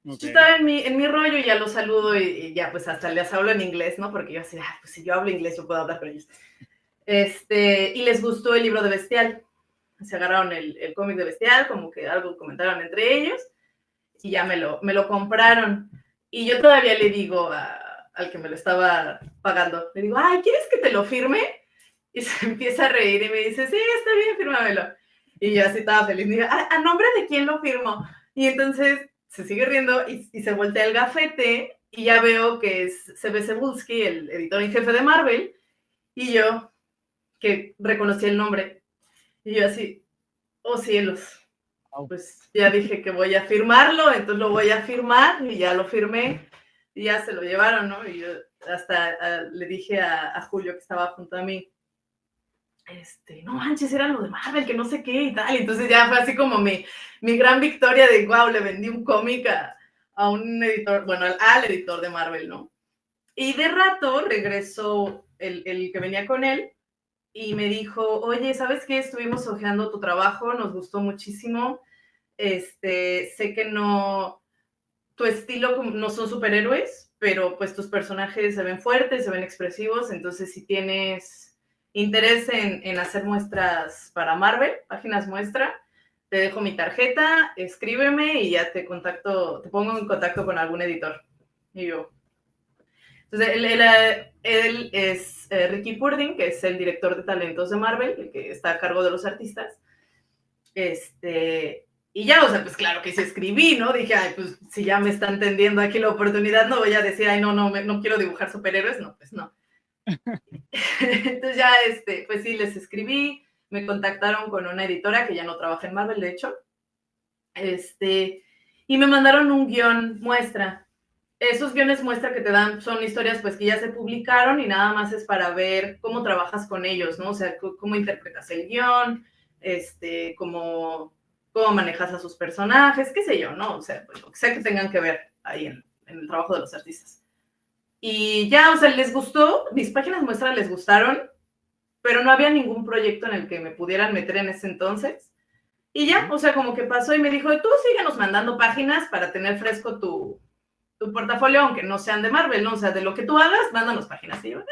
Okay. Yo estaba en mi rollo y ya los saludo y ya pues hasta les hablo en inglés, ¿no? Porque yo así, pues si yo hablo inglés yo puedo hablar con ellos. Y les gustó el libro de Bestial. Se agarraron el cómic de Bestial, como que algo comentaron entre ellos y ya me lo compraron. Y yo todavía le digo al que me lo estaba pagando, le digo, ay, ¿quieres que te lo firme? Y se empieza a reír y me dice, sí, está bien, fírmamelo. Y yo así estaba feliz, digo, ¿a nombre de quién lo firmo? Y entonces se sigue riendo y se voltea el gafete y ya veo que es C.B. Cebulski, el editor en jefe de Marvel, y yo, que reconocí el nombre, y yo así, oh cielos, pues ya dije que voy a firmarlo, entonces lo voy a firmar y ya lo firmé y ya se lo llevaron, ¿no? Y yo hasta le dije a Julio que estaba junto a mí, no manches, era lo de Marvel, que no sé qué y tal. Y entonces ya fue así como mi gran victoria de, wow, le vendí un cómic a un editor, bueno, al editor de Marvel, ¿no? Y de rato regresó el que venía con él y me dijo, oye, ¿sabes qué? Estuvimos hojeando tu trabajo, nos gustó muchísimo. Sé que tu estilo no son superhéroes, pero pues tus personajes se ven fuertes, se ven expresivos, entonces si tienes interés en hacer muestras para Marvel, páginas muestra, te dejo mi tarjeta, escríbeme y ya te pongo en contacto con algún editor. Y yo. Entonces, él es Ricky Purdin, que es el director de talentos de Marvel, el que está a cargo de los artistas. Y ya, o sea, pues claro que sí escribí, ¿no? Dije, ay, pues si ya me están tendiendo aquí la oportunidad, no voy a decir, ay, no quiero dibujar superhéroes, no, pues no. Entonces ya, pues sí, les escribí, me contactaron con una editora que ya no trabaja en Marvel, de hecho, y y me mandaron un guión muestra. Esos guiones muestra que te dan son historias pues que ya se publicaron y nada más es para ver cómo trabajas con ellos, ¿no? O sea, cómo interpretas el guión, cómo manejas a sus personajes, qué sé yo, ¿no? O sea, pues, lo que sea que tengan que ver ahí en el trabajo de los artistas. Y ya, o sea, les gustó, mis páginas muestras les gustaron, pero no había ningún proyecto en el que me pudieran meter en ese entonces. Y ya, o sea, como que pasó y me dijo, tú síguenos mandando páginas para tener fresco tu portafolio, aunque no sean de Marvel, ¿no? O sea, de lo que tú hagas, mándanos páginas. Y yo,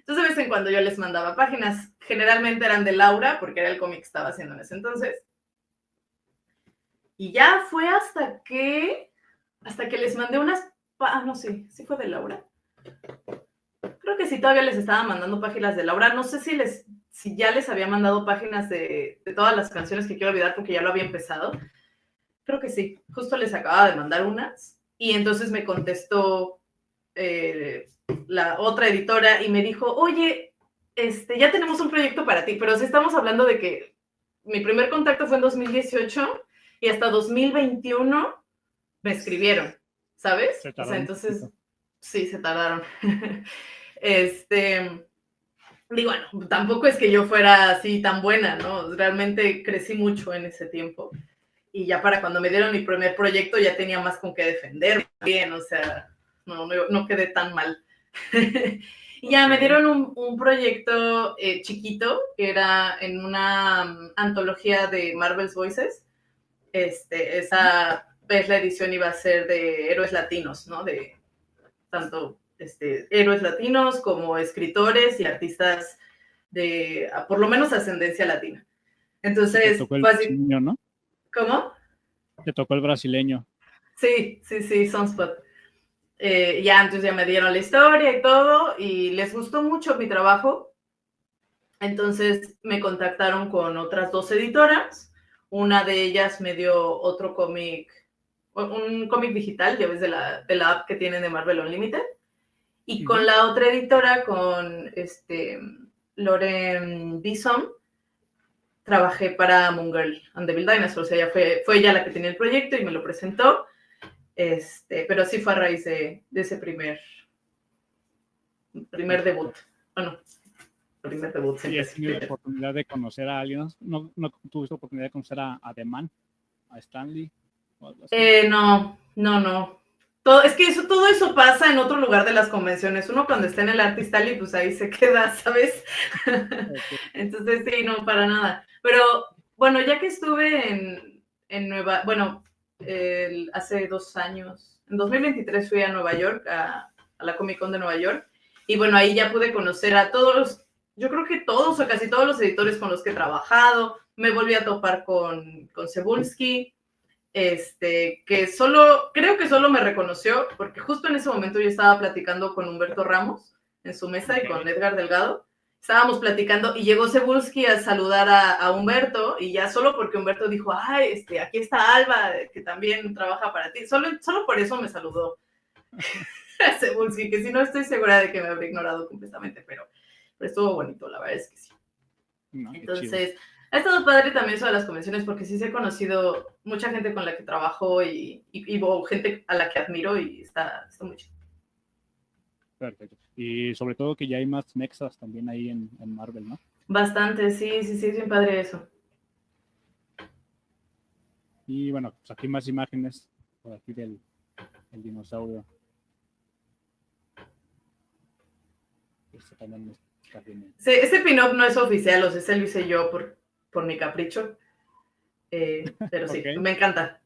Entonces, de vez en cuando yo les mandaba páginas. Generalmente eran de Laura, porque era el cómic que estaba haciendo en ese entonces. Y ya fue hasta que les mandé unas... no sé, sí fue de Laura. Creo que sí, todavía les estaba mandando páginas de Laura. No sé si ya les había mandado páginas de todas las canciones que quiero olvidar, porque ya lo había empezado. Creo que sí, justo les acababa de mandar unas. Y entonces me contestó la otra editora y me dijo, oye, ya tenemos un proyecto para ti, pero si estamos hablando de que mi primer contacto fue en 2018 y hasta 2021 me escribieron, ¿sabes? O sea, entonces, sí, se tardaron. Digo, bueno, tampoco es que yo fuera así tan buena, ¿no? Realmente crecí mucho en ese tiempo. Y ya para cuando me dieron mi primer proyecto ya tenía más con qué defender bien, o sea, no quedé tan mal. Y ya me dieron un proyecto chiquito, que era en una antología de Marvel's Voices. Esa vez la edición iba a ser de héroes latinos, ¿no? De tanto héroes latinos como escritores y artistas de, por lo menos, ascendencia latina. Entonces, te tocó el brasileño, ¿no? ¿Cómo? Te tocó el brasileño. Sí, Sunspot. Ya, entonces ya me dieron la historia y todo, y les gustó mucho mi trabajo. Entonces me contactaron con otras 2 editoras. Una de ellas me dio otro cómic, un cómic digital, ya ves, de la app que tienen de Marvel Unlimited. Y con la otra editora, con Lauren Bison, trabajé para Moon Girl and the Devil Dinosaur. O sea, ya fue ella la que tenía el proyecto y me lo presentó. Pero sí fue a raíz de ese primer debut. Bueno, primer debut. ¿Y has tenido la oportunidad de conocer a alguien? ¿No tuviste oportunidad de conocer a The Man? ¿A Stanley? No. Es que todo eso pasa en otro lugar de las convenciones. Uno cuando está en el Artist Alley, pues ahí se queda, ¿sabes? Okay. Entonces sí, no, para nada. Pero bueno, ya que estuve en Nueva... Bueno, hace 2 años, en 2023 fui a Nueva York, a la Comic Con de Nueva York, y bueno, ahí ya pude conocer a todos, yo creo que todos o casi todos los editores con los que he trabajado. Me volví a topar con Cebulski, que creo que solo me reconoció, porque justo en ese momento yo estaba platicando con Humberto Ramos en su mesa y con Edgar Delgado. Estábamos platicando y llegó Cebulski a saludar a Humberto, y ya solo porque Humberto dijo, ay, aquí está Alba, que también trabaja para ti. Solo por eso me saludó Cebulski, que si no estoy segura de que me habría ignorado completamente, pero estuvo bonito, la verdad es que sí. No, entonces, ha estado padre también eso de las convenciones, porque sí se he conocido mucha gente con la que trabajo y gente a la que admiro, y está muy chido. Perfecto. Y sobre todo que ya hay más mexas también ahí en Marvel, ¿no? Bastante, sí, es bien padre eso. Y bueno, pues aquí más imágenes por aquí del dinosaurio. También está bien. Sí, ese pin-up no es oficial, o sea, ese lo hice yo por mi capricho. Pero sí, okay. me encanta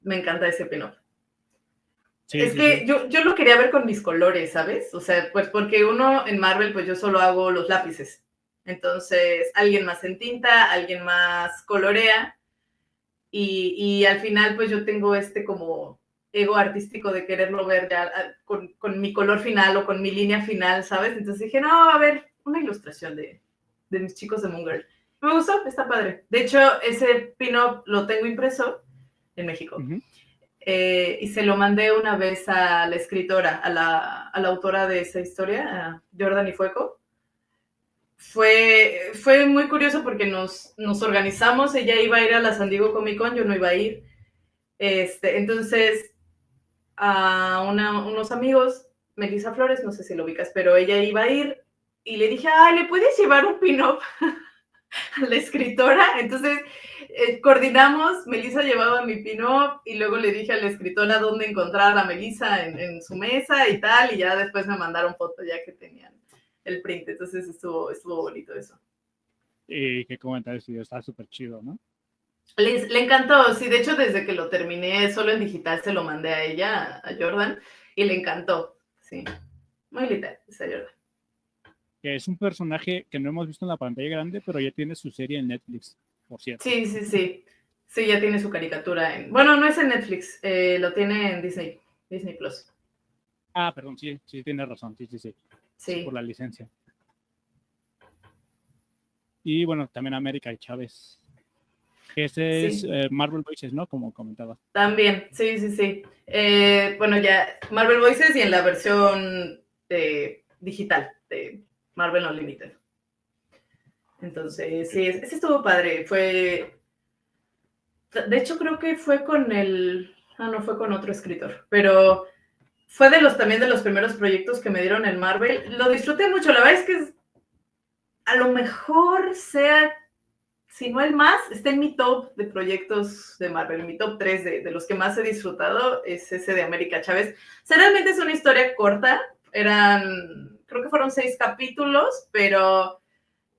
ese pin-up. Sí, es que sí. Yo lo quería ver con mis colores, ¿sabes? O sea, pues porque uno en Marvel, pues yo solo hago los lápices. Entonces, alguien más en tinta, alguien más colorea. Y al final, pues yo tengo como ego artístico de quererlo ver ya con mi color final o con mi línea final, ¿sabes? Entonces dije, no, a ver, una ilustración de mis chicos de Moon Girl. Me gustó, está padre. De hecho, ese pin-up lo tengo impreso en México. Uh-huh. Y se lo mandé una vez a la escritora, a la autora de esa historia, a Jordan Ifueko. Fue muy curioso porque nos organizamos. Ella iba a ir a la San Diego Comic Con, yo no iba a ir. Entonces a unos amigos, Melissa Flores, no sé si lo ubicas, pero ella iba a ir y le dije, ay, ¿le puedes llevar un pin-up a la escritora? Entonces coordinamos, Melissa llevaba mi pin-up y luego le dije a la escritora dónde encontrar a Melissa en su mesa y tal, y ya después me mandaron fotos ya que tenían el print, entonces estuvo bonito eso. Y qué comentarios, sí, está súper chido, ¿no? Le encantó, sí, de hecho desde que lo terminé solo en digital se lo mandé a ella, a Jordan, y le encantó, sí, muy literal, esa Jordan. Que es un personaje que no hemos visto en la pantalla grande, pero ya tiene su serie en Netflix, por cierto. Sí, ya tiene su caricatura bueno, no es en Netflix, lo tiene en Disney Plus. Ah, perdón, sí, tienes razón, sí, por la licencia. Y bueno, también América y Chávez. Ese es Marvel Voices, ¿no? Como comentabas. También, sí. Bueno, ya Marvel Voices y en la versión digital de Marvel Unlimited. Entonces, sí, ese estuvo padre. De hecho, creo que fue con no fue con otro escritor, pero fue también de los primeros proyectos que me dieron en Marvel. Lo disfruté mucho, la verdad es que a lo mejor sea, si no el más, está en mi top de proyectos de Marvel, en mi top 3 de los que más he disfrutado, es ese de América Chávez. O sea, realmente es una historia corta, creo que fueron 6 capítulos, pero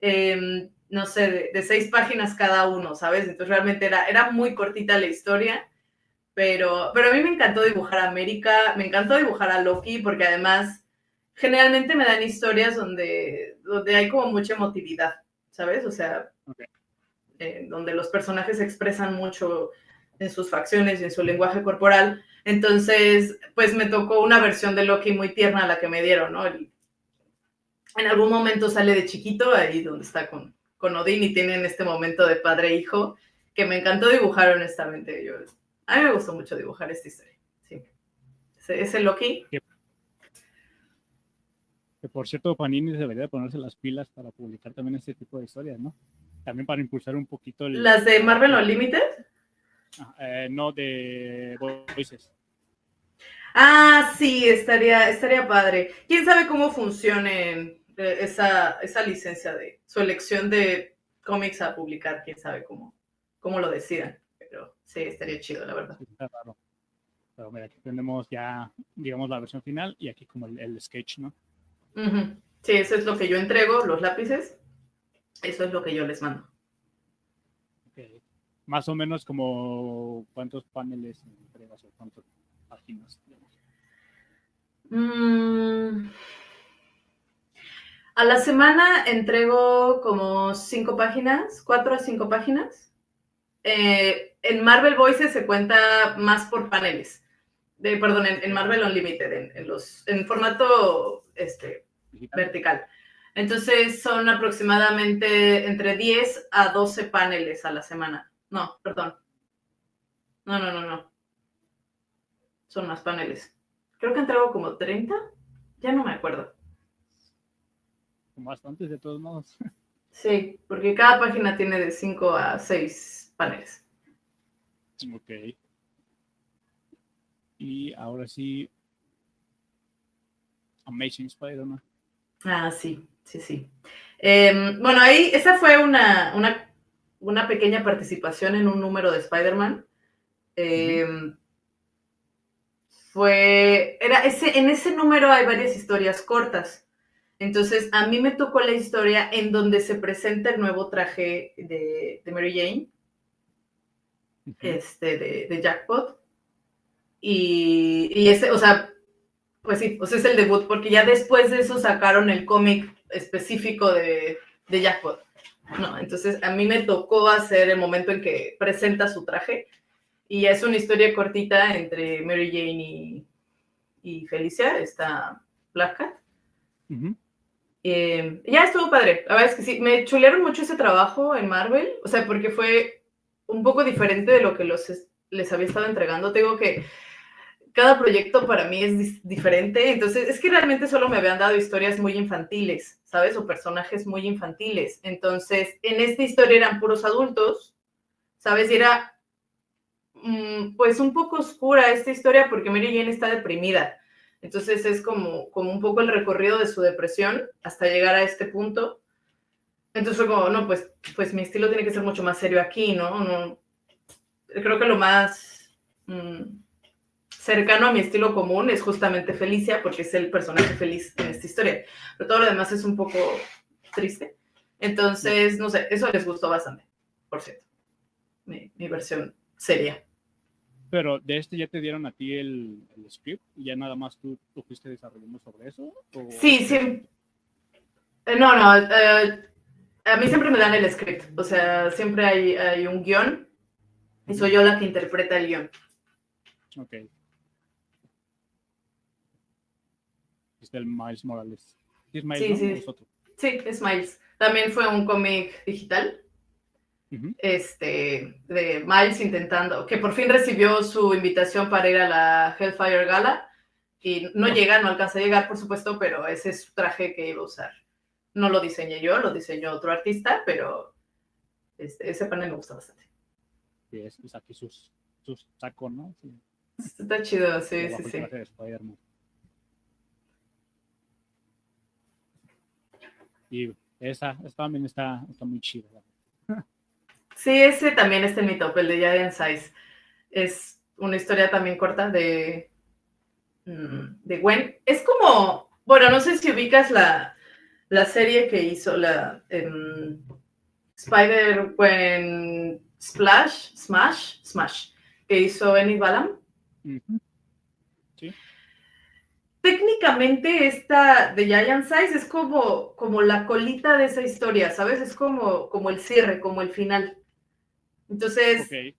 no sé, de 6 páginas cada uno, ¿sabes? Entonces realmente era muy cortita la historia, pero a mí me encantó dibujar a América, me encantó dibujar a Loki, porque además generalmente me dan historias donde hay como mucha emotividad, ¿sabes? O sea, donde los personajes se expresan mucho en sus facciones y en su lenguaje corporal. Entonces, pues me tocó una versión de Loki muy tierna la que me dieron, ¿no? En algún momento sale de chiquito, ahí donde está con Odín, y tienen este momento de padre e hijo, que me encantó dibujar, honestamente. A mí me gustó mucho dibujar esta historia. Sí. Ese Loki. Que por cierto, Panini debería ponerse las pilas para publicar también este tipo de historias, ¿no? También para impulsar un poquito ¿Las de Marvel Unlimited? No, de Voices. Ah, sí, estaría padre. ¿Quién sabe cómo funcione esa licencia de su elección de cómics a publicar? ¿Quién sabe cómo lo decidan? Pero sí, estaría chido, la verdad. Sí, está raro. Pero mira, aquí tenemos ya, digamos, la versión final y aquí como el sketch, ¿no? Uh-huh. Sí, eso es lo que yo entrego, los lápices. Eso es lo que yo les mando. Okay. Más o menos como cuántos paneles entregas o cuántas páginas. A la semana entrego como 5 páginas, 4 a 5 páginas. En Marvel Voices se cuenta más por paneles. Perdón, en Marvel Unlimited, en formato vertical. Entonces son aproximadamente entre 10 a 12 paneles a la semana. No, perdón. No. Son más paneles. Creo que entrego como 30. Ya no me acuerdo. Bastantes de todos modos. Sí, porque cada página tiene de 5 a 6 paneles. Ok. Y ahora sí, Amazing Spider-Man. Ah, sí. Bueno, ahí, esa fue una pequeña participación en un número de Spider-Man. En ese número hay varias historias cortas. Entonces, a mí me tocó la historia en donde se presenta el nuevo traje de Mary Jane, de Jackpot. Y ese, o sea, pues sí, pues es el debut, porque ya después de eso sacaron el cómic específico de Jackpot. No, entonces a mí me tocó hacer el momento en que presenta su traje, y es una historia cortita entre Mary Jane y Felicia, esta Black Cat. Ya estuvo padre, la verdad es que sí, me chulearon mucho ese trabajo en Marvel, o sea, porque fue un poco diferente de lo que les había estado entregando. Tengo que cada proyecto para mí es diferente, entonces es que realmente solo me habían dado historias muy infantiles, ¿sabes? O personajes muy infantiles. Entonces, en esta historia eran puros adultos, ¿sabes? Y era pues un poco oscura esta historia porque Mary Jane está deprimida. Entonces es como un poco el recorrido de su depresión hasta llegar a este punto. Entonces fue como, no, pues mi estilo tiene que ser mucho más serio aquí, ¿no? Creo que lo más cercano a mi estilo común es justamente Felicia, porque es el personaje feliz en esta historia. Pero todo lo demás es un poco triste. Entonces, no sé, eso les gustó bastante, por cierto. Mi versión seria. Pero de este ya te dieron a ti el script y ya nada más tú fuiste desarrollando sobre eso. Sí, sí. No, a mí siempre me dan el script. O sea, siempre hay un guión y soy yo la que interpreta el guión. Ok. Es del Miles Morales. ¿Sí es Miles, sí, no? sí. ¿Es otro? Sí, es Miles. También fue un cómic digital. De Miles intentando, que por fin recibió su invitación para ir a la Hellfire Gala y no alcanza a llegar, por supuesto, pero ese es su traje que iba a usar. No lo diseñé yo, lo diseñó otro artista, pero ese panel me gusta bastante. Sí, es aquí sus sacos, ¿no? Sí. Está chido, sí. De Spider-Man. Y esa también está muy chida. Sí, ese también está en mi top, el de Giant Size. Es una historia también corta de Gwen. Es como, bueno, no sé si ubicas la serie que hizo la Spider-Gwen Smash, que hizo Enid Balam. Sí. Técnicamente esta de Giant Size es como la colita de esa historia, ¿sabes? Es como el cierre, como el final. Entonces, okay.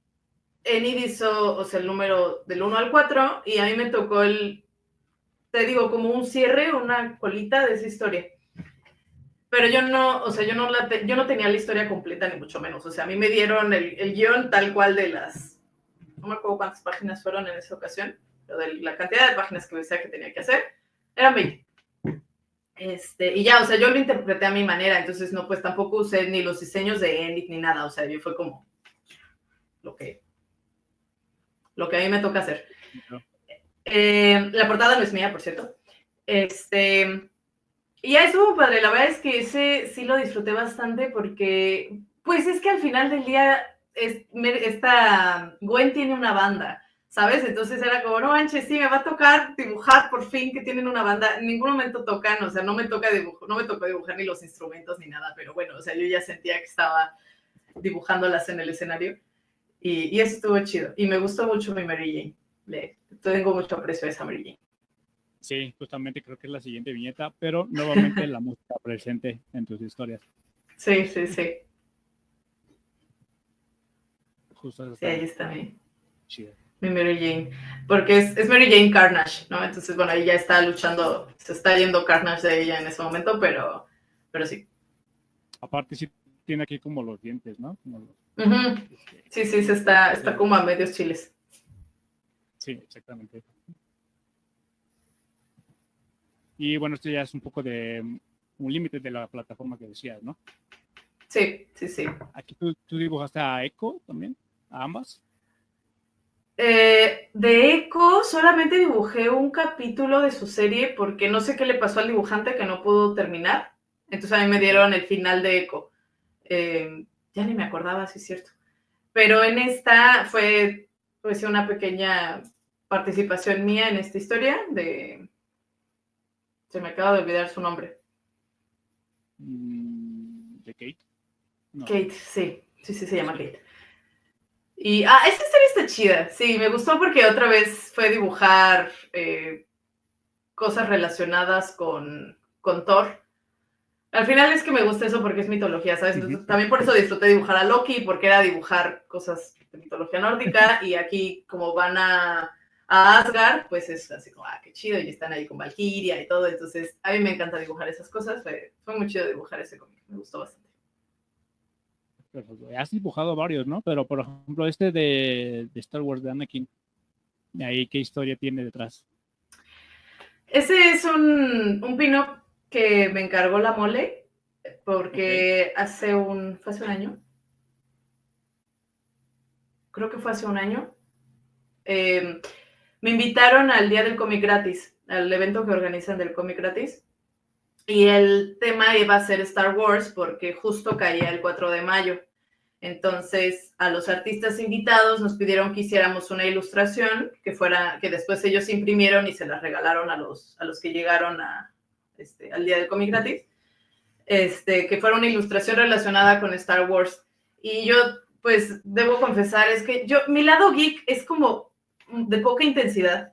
Enid hizo, el número del 1 al 4 y a mí me tocó como un cierre, una colita de esa historia. Pero yo no tenía la historia completa ni mucho menos. O sea, a mí me dieron el guión tal cual de no me acuerdo cuántas páginas fueron en esa ocasión, pero de la cantidad de páginas que decía que tenía que hacer, eran 20. Y ya, yo lo interpreté a mi manera, entonces no, pues tampoco usé ni los diseños de Enid ni nada, yo fue como lo que a mí me toca hacer. No. La portada no es mía, por cierto. Y ya estuvo padre, la verdad es que ese sí lo disfruté bastante porque, pues es que al final del día, esta Gwen tiene una banda, ¿sabes? Entonces era como, no manches, sí, me va a tocar dibujar por fin que tienen una banda. En ningún momento tocan, no me tocó dibujar ni los instrumentos ni nada, pero bueno, yo ya sentía que estaba dibujándolas en el escenario y eso estuvo chido. Y me gustó mucho mi Mary Jane. Tengo mucho aprecio a esa Mary Jane. Sí, justamente creo que es la siguiente viñeta, pero nuevamente la música presente en tus historias. Sí. Justo sí, ahí está chida. Mi Mary Jane. Porque es Mary Jane Carnage, ¿no? Entonces, bueno, ahí ya está luchando, se está yendo Carnage de ella en ese momento, pero sí. Aparte sí tiene aquí como los dientes, ¿no? Sí, se está como a medios chiles. Sí, exactamente. Y bueno, esto ya es un poco de un límite de la plataforma que decías, ¿no? Sí. Aquí tú dibujaste a Echo también, a ambas. De Echo solamente dibujé un capítulo de su serie porque no sé qué le pasó al dibujante que no pudo terminar. Entonces a mí me dieron el final de Echo. Ya ni me acordaba, si es cierto. Pero en esta fue una pequeña participación mía en esta historia se me acaba de olvidar su nombre. ¿De Kate? No. Kate, sí, se llama Kate. Y, esta historia está chida, sí, me gustó porque otra vez fue dibujar cosas relacionadas con Thor. Al final es que me gusta eso porque es mitología, ¿sabes? Entonces, también por eso disfruté dibujar a Loki, porque era dibujar cosas de mitología nórdica, y aquí como van a Asgard, pues es así como, qué chido, y están ahí con Valkyria y todo, entonces a mí me encanta dibujar esas cosas, fue muy chido dibujar ese cómic, me gustó bastante. Has dibujado varios, ¿no? Pero, por ejemplo, de Star Wars de Anakin, ¿ahí qué historia tiene detrás? Ese es un pin-up que me encargó la Mole, porque fue hace un año. Creo que fue hace un año. Me invitaron al Día del Cómic Gratis, al evento que organizan del Cómic Gratis. Y el tema iba a ser Star Wars porque justo caía el 4 de mayo. Entonces, a los artistas invitados nos pidieron que hiciéramos una ilustración que después ellos imprimieron y se las regalaron a los que llegaron al Día del Cómic Gratis. Que fuera una ilustración relacionada con Star Wars. Y yo, pues, debo confesar, es que mi lado geek es como de poca intensidad.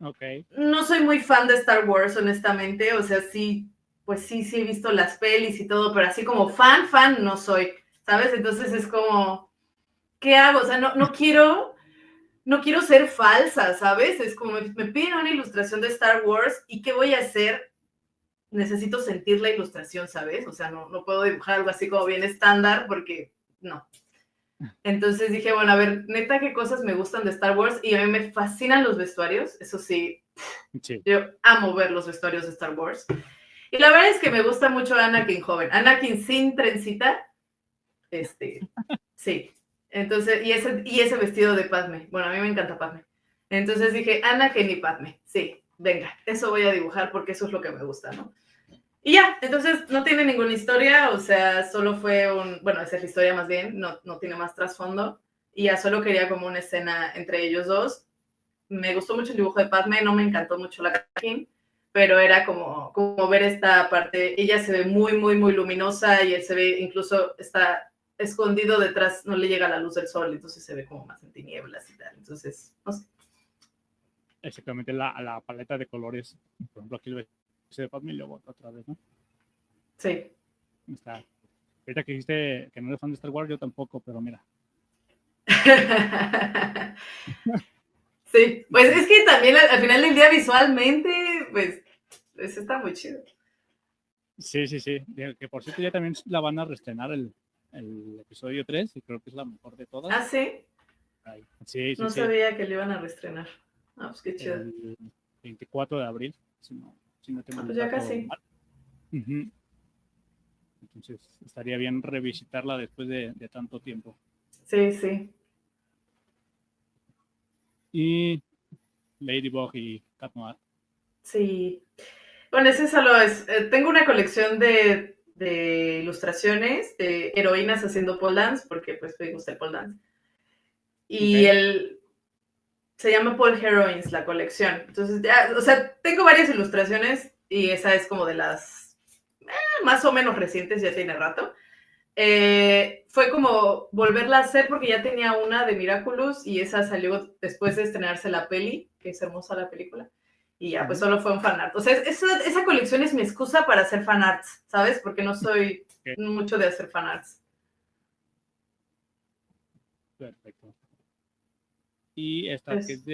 Ok. No soy muy fan de Star Wars, honestamente, o sea, sí, pues sí he visto las pelis y todo, pero así como fan no soy, ¿sabes? Entonces es como, ¿qué hago? O sea, no quiero ser falsa, ¿sabes? Es como, me piden una ilustración de Star Wars y ¿qué voy a hacer? Necesito sentir la ilustración, ¿sabes? O sea, no puedo dibujar algo así como bien estándar porque no. Entonces dije, bueno, a ver, neta, ¿qué cosas me gustan de Star Wars? Y a mí me fascinan los vestuarios, eso sí, yo amo ver los vestuarios de Star Wars. Y la verdad es que me gusta mucho Anakin joven, Anakin sin trencita, sí. Entonces, y ese vestido de Padme, bueno, a mí me encanta Padme. Entonces dije, Anakin y Padme, sí, venga, eso voy a dibujar porque eso es lo que me gusta, ¿no? Y ya, entonces no tiene ninguna historia, o sea, solo fue bueno, esa es la historia más bien, no tiene más trasfondo, y ya solo quería como una escena entre ellos dos. Me gustó mucho el dibujo de Padme, no me encantó mucho la Anakin, pero era como ver esta parte, ella se ve muy, muy, muy luminosa, y él se ve, incluso está escondido detrás, no le llega la luz del sol, entonces se ve como más en tinieblas y tal, entonces, no sé. Exactamente, la paleta de colores, por ejemplo, aquí el vestido de Padme y luego otra vez, ¿no? Sí. Está. Ahorita que dijiste que no eres fan de Star Wars, yo tampoco, pero mira. Sí, pues es que también al final del día visualmente, pues está muy chido. Sí. Que por cierto ya también la van a reestrenar el episodio 3 y creo que es la mejor de todas. ¿Ah, sí? Sí. No sabía que lo iban a reestrenar. Ah, pues qué chido. El 24 de abril, si no tengo pues ya casi. Mal. Entonces estaría bien revisitarla después de tanto tiempo. Sí. Y Ladybug y Cat Noir. Sí. Bueno, ese solo es. Tengo una colección de ilustraciones de heroínas haciendo pole dance, porque pues me gusta el pole dance. Y se llama Pole Heroines la colección. Entonces, ya, o sea, tengo varias ilustraciones y esa es como de las más o menos recientes, ya tiene rato. Fue como volverla a hacer porque ya tenía una de Miraculous y esa salió después de estrenarse la peli, que es hermosa la película, y ya, pues solo fue un fanart. O sea, esa colección es mi excusa para hacer fanarts, ¿sabes? Porque no soy mucho de hacer fanarts. Perfecto. Y esta que es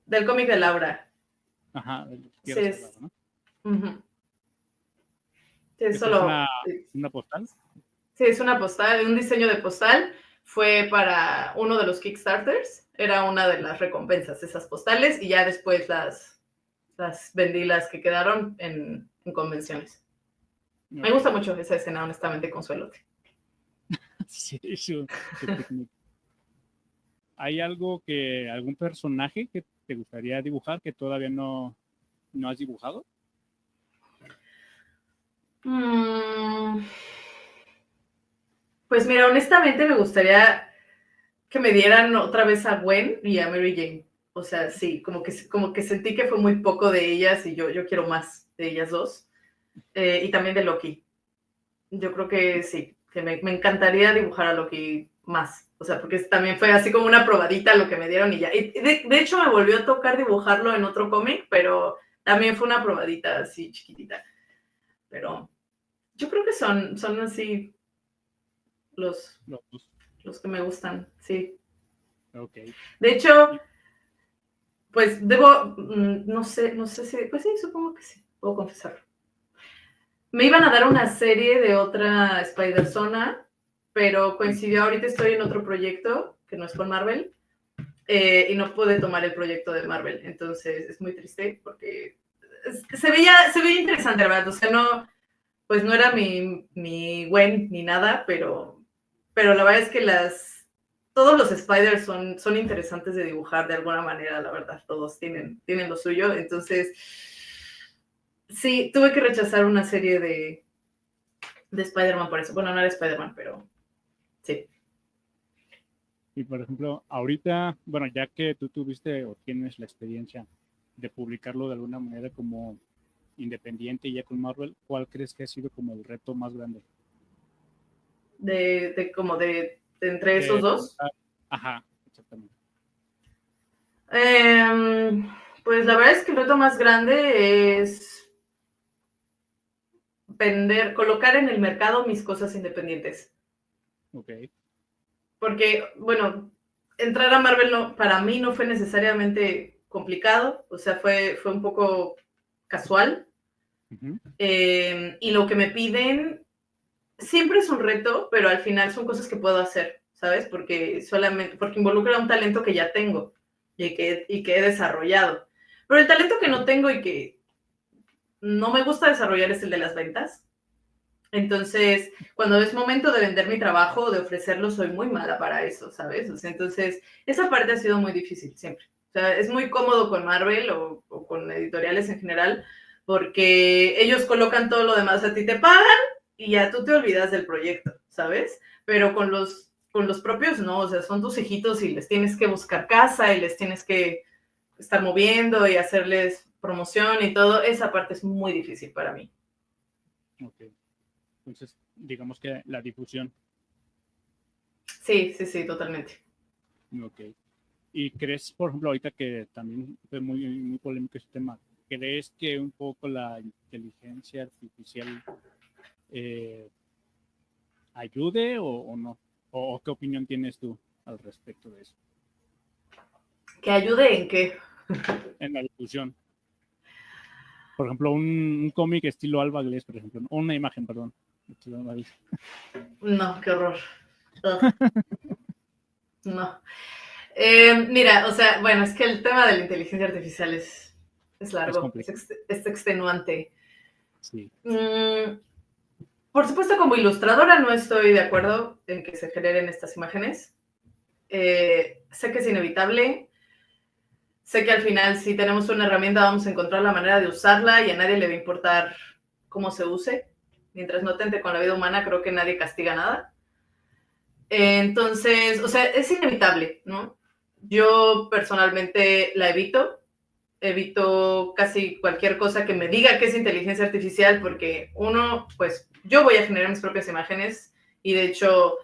del cómic de Laura. Ajá, Sí, es... ¿no? Uh-huh. Sí, es solo... ¿Una postal? Sí, es una postal, un diseño de postal. Fue para uno de los Kickstarters. Era una de las recompensas, esas postales. Y ya después las vendí, las que quedaron en convenciones. Okay. Me gusta mucho esa escena, honestamente, Consuelote. Sí, su picnic. ¿Hay algún personaje que te gustaría dibujar que todavía no has dibujado? Pues mira, honestamente me gustaría que me dieran otra vez a Gwen y a Mary Jane. O sea, sí, como que sentí que fue muy poco de ellas y yo quiero más de ellas dos. Y también de Loki. Yo creo que sí, que me encantaría dibujar a Loki más. O sea, porque también fue así como una probadita lo que me dieron y ya. Y de hecho me volvió a tocar dibujarlo en otro cómic, pero también fue una probadita así chiquitita. Pero yo creo que son así los que me gustan, sí. Okay. De hecho, pues no sé si, pues sí, supongo que sí, puedo confesarlo. Me iban a dar una serie de otra Spider-Zona, pero coincidió, ahorita estoy en otro proyecto, que no es con Marvel, y no pude tomar el proyecto de Marvel, entonces es muy triste, porque se veía interesante, ¿verdad? O sea, no era mi Gwen ni nada, pero la verdad es que todos los Spiders son interesantes de dibujar de alguna manera, la verdad. Todos tienen lo suyo. Entonces, sí, tuve que rechazar una serie de Spider-Man por eso. Bueno, no era Spider-Man, pero sí. Y por ejemplo, ahorita, bueno, ya que tú tuviste o tienes la experiencia de publicarlo de alguna manera como independiente ya con Marvel, ¿cuál crees que ha sido como el reto más grande? De entre esos dos. Ajá, exactamente. Pues la verdad es que el reto más grande es colocar en el mercado mis cosas independientes. Ok. Porque, bueno, entrar a Marvel para mí no fue necesariamente complicado, o sea, fue un poco casual. Uh-huh. Y lo que me piden siempre es un reto, pero al final son cosas que puedo hacer, ¿sabes? Porque involucra un talento que ya tengo y que he desarrollado. Pero el talento que no tengo y que no me gusta desarrollar es el de las ventas. Entonces, cuando es momento de vender mi trabajo o de ofrecerlo, soy muy mala para eso, ¿sabes? O sea, entonces, esa parte ha sido muy difícil siempre. O sea, es muy cómodo con Marvel o con editoriales en general, porque ellos colocan todo lo demás, a ti te pagan y ya tú te olvidas del proyecto, ¿sabes? Pero con los propios no, o sea, son tus hijitos y les tienes que buscar casa y les tienes que estar moviendo y hacerles promoción y todo. Esa parte es muy difícil para mí. Ok. Entonces, digamos que la difusión. Sí, totalmente. Ok. ¿Y crees, por ejemplo, ahorita que también fue muy, muy polémico este tema, crees que un poco la inteligencia artificial ayude o no? ¿O qué opinión tienes tú al respecto de eso? ¿Que ayude en qué? En la difusión. Por ejemplo, un cómic estilo Alba Glés, por ejemplo. O una imagen, perdón. No, qué horror. No. Mira, o sea, bueno, es que el tema de la inteligencia artificial es largo, es extenuante. Sí. Por supuesto, como ilustradora no estoy de acuerdo en que se generen estas imágenes. Sé que es inevitable. Sé que al final, si tenemos una herramienta, vamos a encontrar la manera de usarla y a nadie le va a importar cómo se use. Mientras no atente con la vida humana, creo que nadie castiga nada. Entonces, o sea, es inevitable, ¿no? Yo personalmente la evito casi cualquier cosa que me diga que es inteligencia artificial porque pues yo voy a generar mis propias imágenes y de hecho,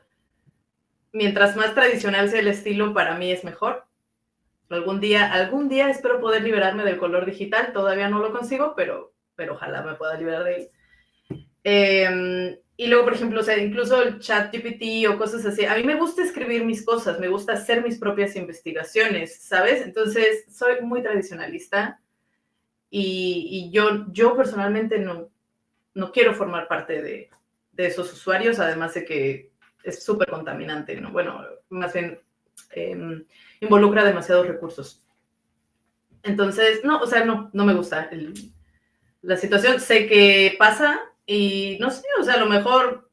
mientras más tradicional sea el estilo, para mí es mejor. Algún día espero poder liberarme del color digital, todavía no lo consigo, pero ojalá me pueda liberar de él. Y luego, por ejemplo, o sea, incluso el ChatGPT o cosas así, a mí me gusta escribir mis cosas, me gusta hacer mis propias investigaciones, ¿sabes? Entonces, soy muy tradicionalista y yo personalmente no quiero formar parte de esos usuarios, además de que es súper contaminante, ¿no? Bueno, más bien involucra demasiados recursos. Entonces, no, o sea, no me gusta la situación. Sé que pasa y no sé, o sea, a lo mejor,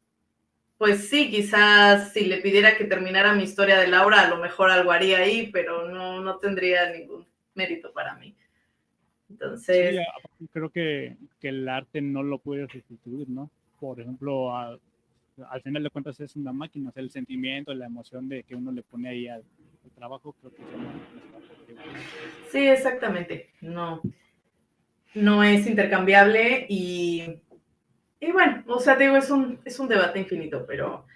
pues sí, quizás si le pidiera que terminara mi historia de Laura, a lo mejor algo haría ahí, pero no tendría ningún mérito para mí. Entonces... Sí, creo que el arte no lo puede sustituir, ¿no? Por ejemplo, al final de cuentas es una máquina, o sea, el sentimiento, la emoción de que uno le pone ahí al trabajo, creo que sí, exactamente. No es intercambiable y bueno, o sea, digo, es un debate infinito, pero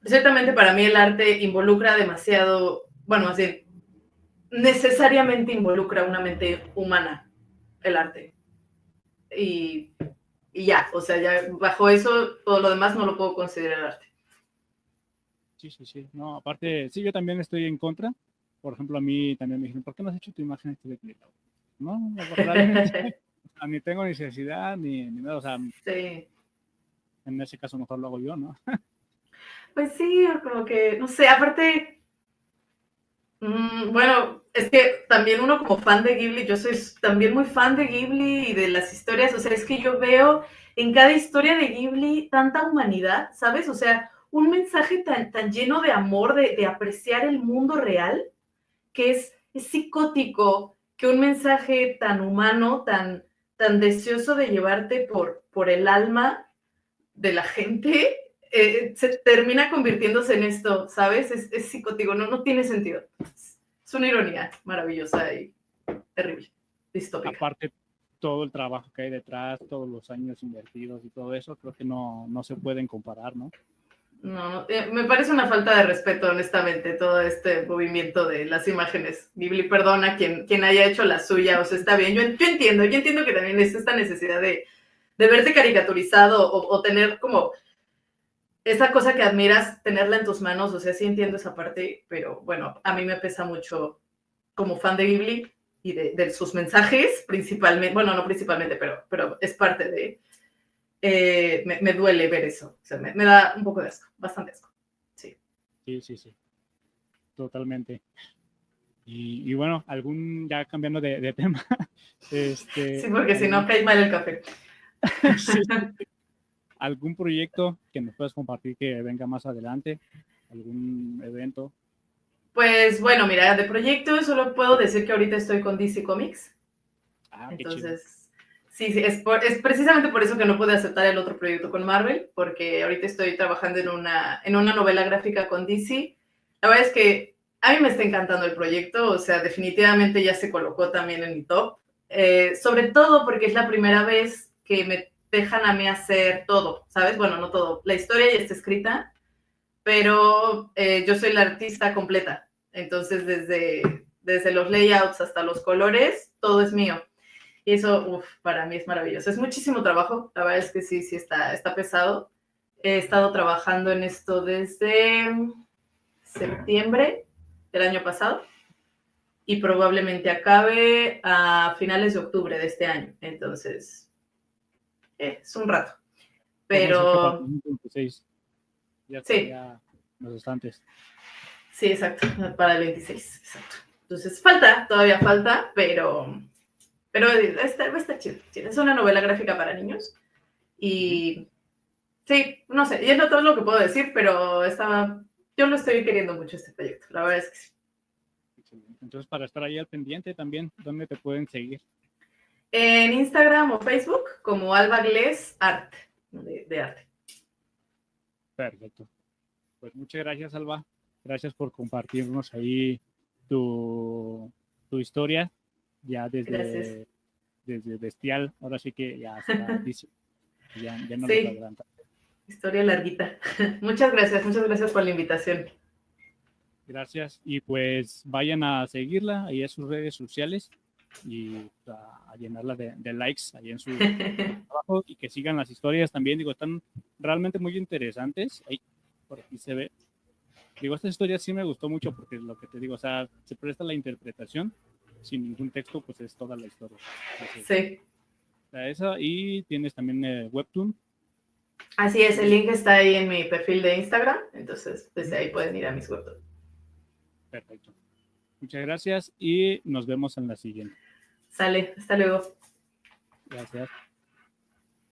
ciertamente para mí el arte involucra demasiado, bueno, así, necesariamente involucra una mente humana, el arte. Y ya, o sea, ya bajo eso, todo lo demás no lo puedo considerar arte. Sí. No, aparte, sí, yo también estoy en contra. Por ejemplo, a mí también me dijeron, ¿por qué no has hecho tu imagen de clip? No, realmente ni tengo necesidad ni nada, o sea, sí. En ese caso mejor lo hago yo, ¿no? Pues sí, como que, no sé, aparte, bueno, es que también uno como fan de Ghibli, yo soy también muy fan de Ghibli y de las historias, o sea, es que yo veo en cada historia de Ghibli tanta humanidad, ¿sabes? O sea, un mensaje tan lleno de amor, de apreciar el mundo real, que es psicótico que un mensaje tan humano, tan deseoso de llevarte por el alma de la gente, se termina convirtiéndose en esto, ¿sabes? Es psicótico, no tiene sentido. Es una ironía maravillosa y terrible, distópica. Aparte, todo el trabajo que hay detrás, todos los años invertidos y todo eso, creo que no se pueden comparar, ¿no? No, me parece una falta de respeto, honestamente, todo este movimiento de las imágenes. Ghibli, perdona quien haya hecho la suya, o sea, está bien. Yo entiendo que también es esta necesidad de verte caricaturizado o tener como esa cosa que admiras, tenerla en tus manos, o sea, sí entiendo esa parte, pero bueno, a mí me pesa mucho como fan de Ghibli y de sus mensajes, principalmente, bueno, no principalmente, pero es parte de... me duele ver eso, o sea, me da un poco de asco, bastante asco, sí. Sí, totalmente. Y bueno, ya cambiando de tema. Sí, porque si no cae mal el café. Sí. ¿Algún proyecto que nos puedas compartir que venga más adelante? ¿Algún evento? Pues bueno, mira, de proyecto solo puedo decir que ahorita estoy con DC Comics. Entonces, sí, es precisamente por eso que no pude aceptar el otro proyecto con Marvel, porque ahorita estoy trabajando en una novela gráfica con DC. La verdad es que a mí me está encantando el proyecto, o sea, definitivamente ya se colocó también en mi top, sobre todo porque es la primera vez que me dejan a mí hacer todo, ¿sabes? Bueno, no todo, la historia ya está escrita, pero yo soy la artista completa, entonces desde los layouts hasta los colores, todo es mío. Y eso, para mí es maravilloso. Es muchísimo trabajo, la verdad es que sí está pesado. He estado trabajando en esto desde septiembre del año pasado y probablemente acabe a finales de octubre de este año. Entonces, es un rato. Pero... Ya estaría los estantes. Sí, exacto, para el 26, exacto. Entonces, todavía falta, pero va a estar chido. Es una novela gráfica para niños y sí, no sé, y es todo lo que puedo decir, pero yo lo estoy queriendo mucho este proyecto, la verdad es que sí. Entonces, para estar ahí al pendiente también, ¿dónde te pueden seguir? En Instagram o Facebook como Alba Gles Art, de arte. Perfecto. Pues muchas gracias, Alba. Gracias por compartirnos ahí tu historia, ya desde Bestial, ahora sí que ya está ya no sí, nos adelanta. Historia larguita. Muchas gracias por la invitación. Gracias, y pues vayan a seguirla ahí en sus redes sociales y a llenarla de likes ahí en su trabajo, y que sigan las historias también, están realmente muy interesantes. Ahí, por aquí se ve. Esta historia sí me gustó mucho porque es lo que te digo, o sea, se presta la interpretación sin ningún texto, pues es toda la historia. Entonces, sí. Esa, y tienes también Webtoon. Así es, el link está ahí en mi perfil de Instagram, entonces desde ahí pueden ir a mis Webtoon. Perfecto. Muchas gracias y nos vemos en la siguiente. Sale, hasta luego. Gracias.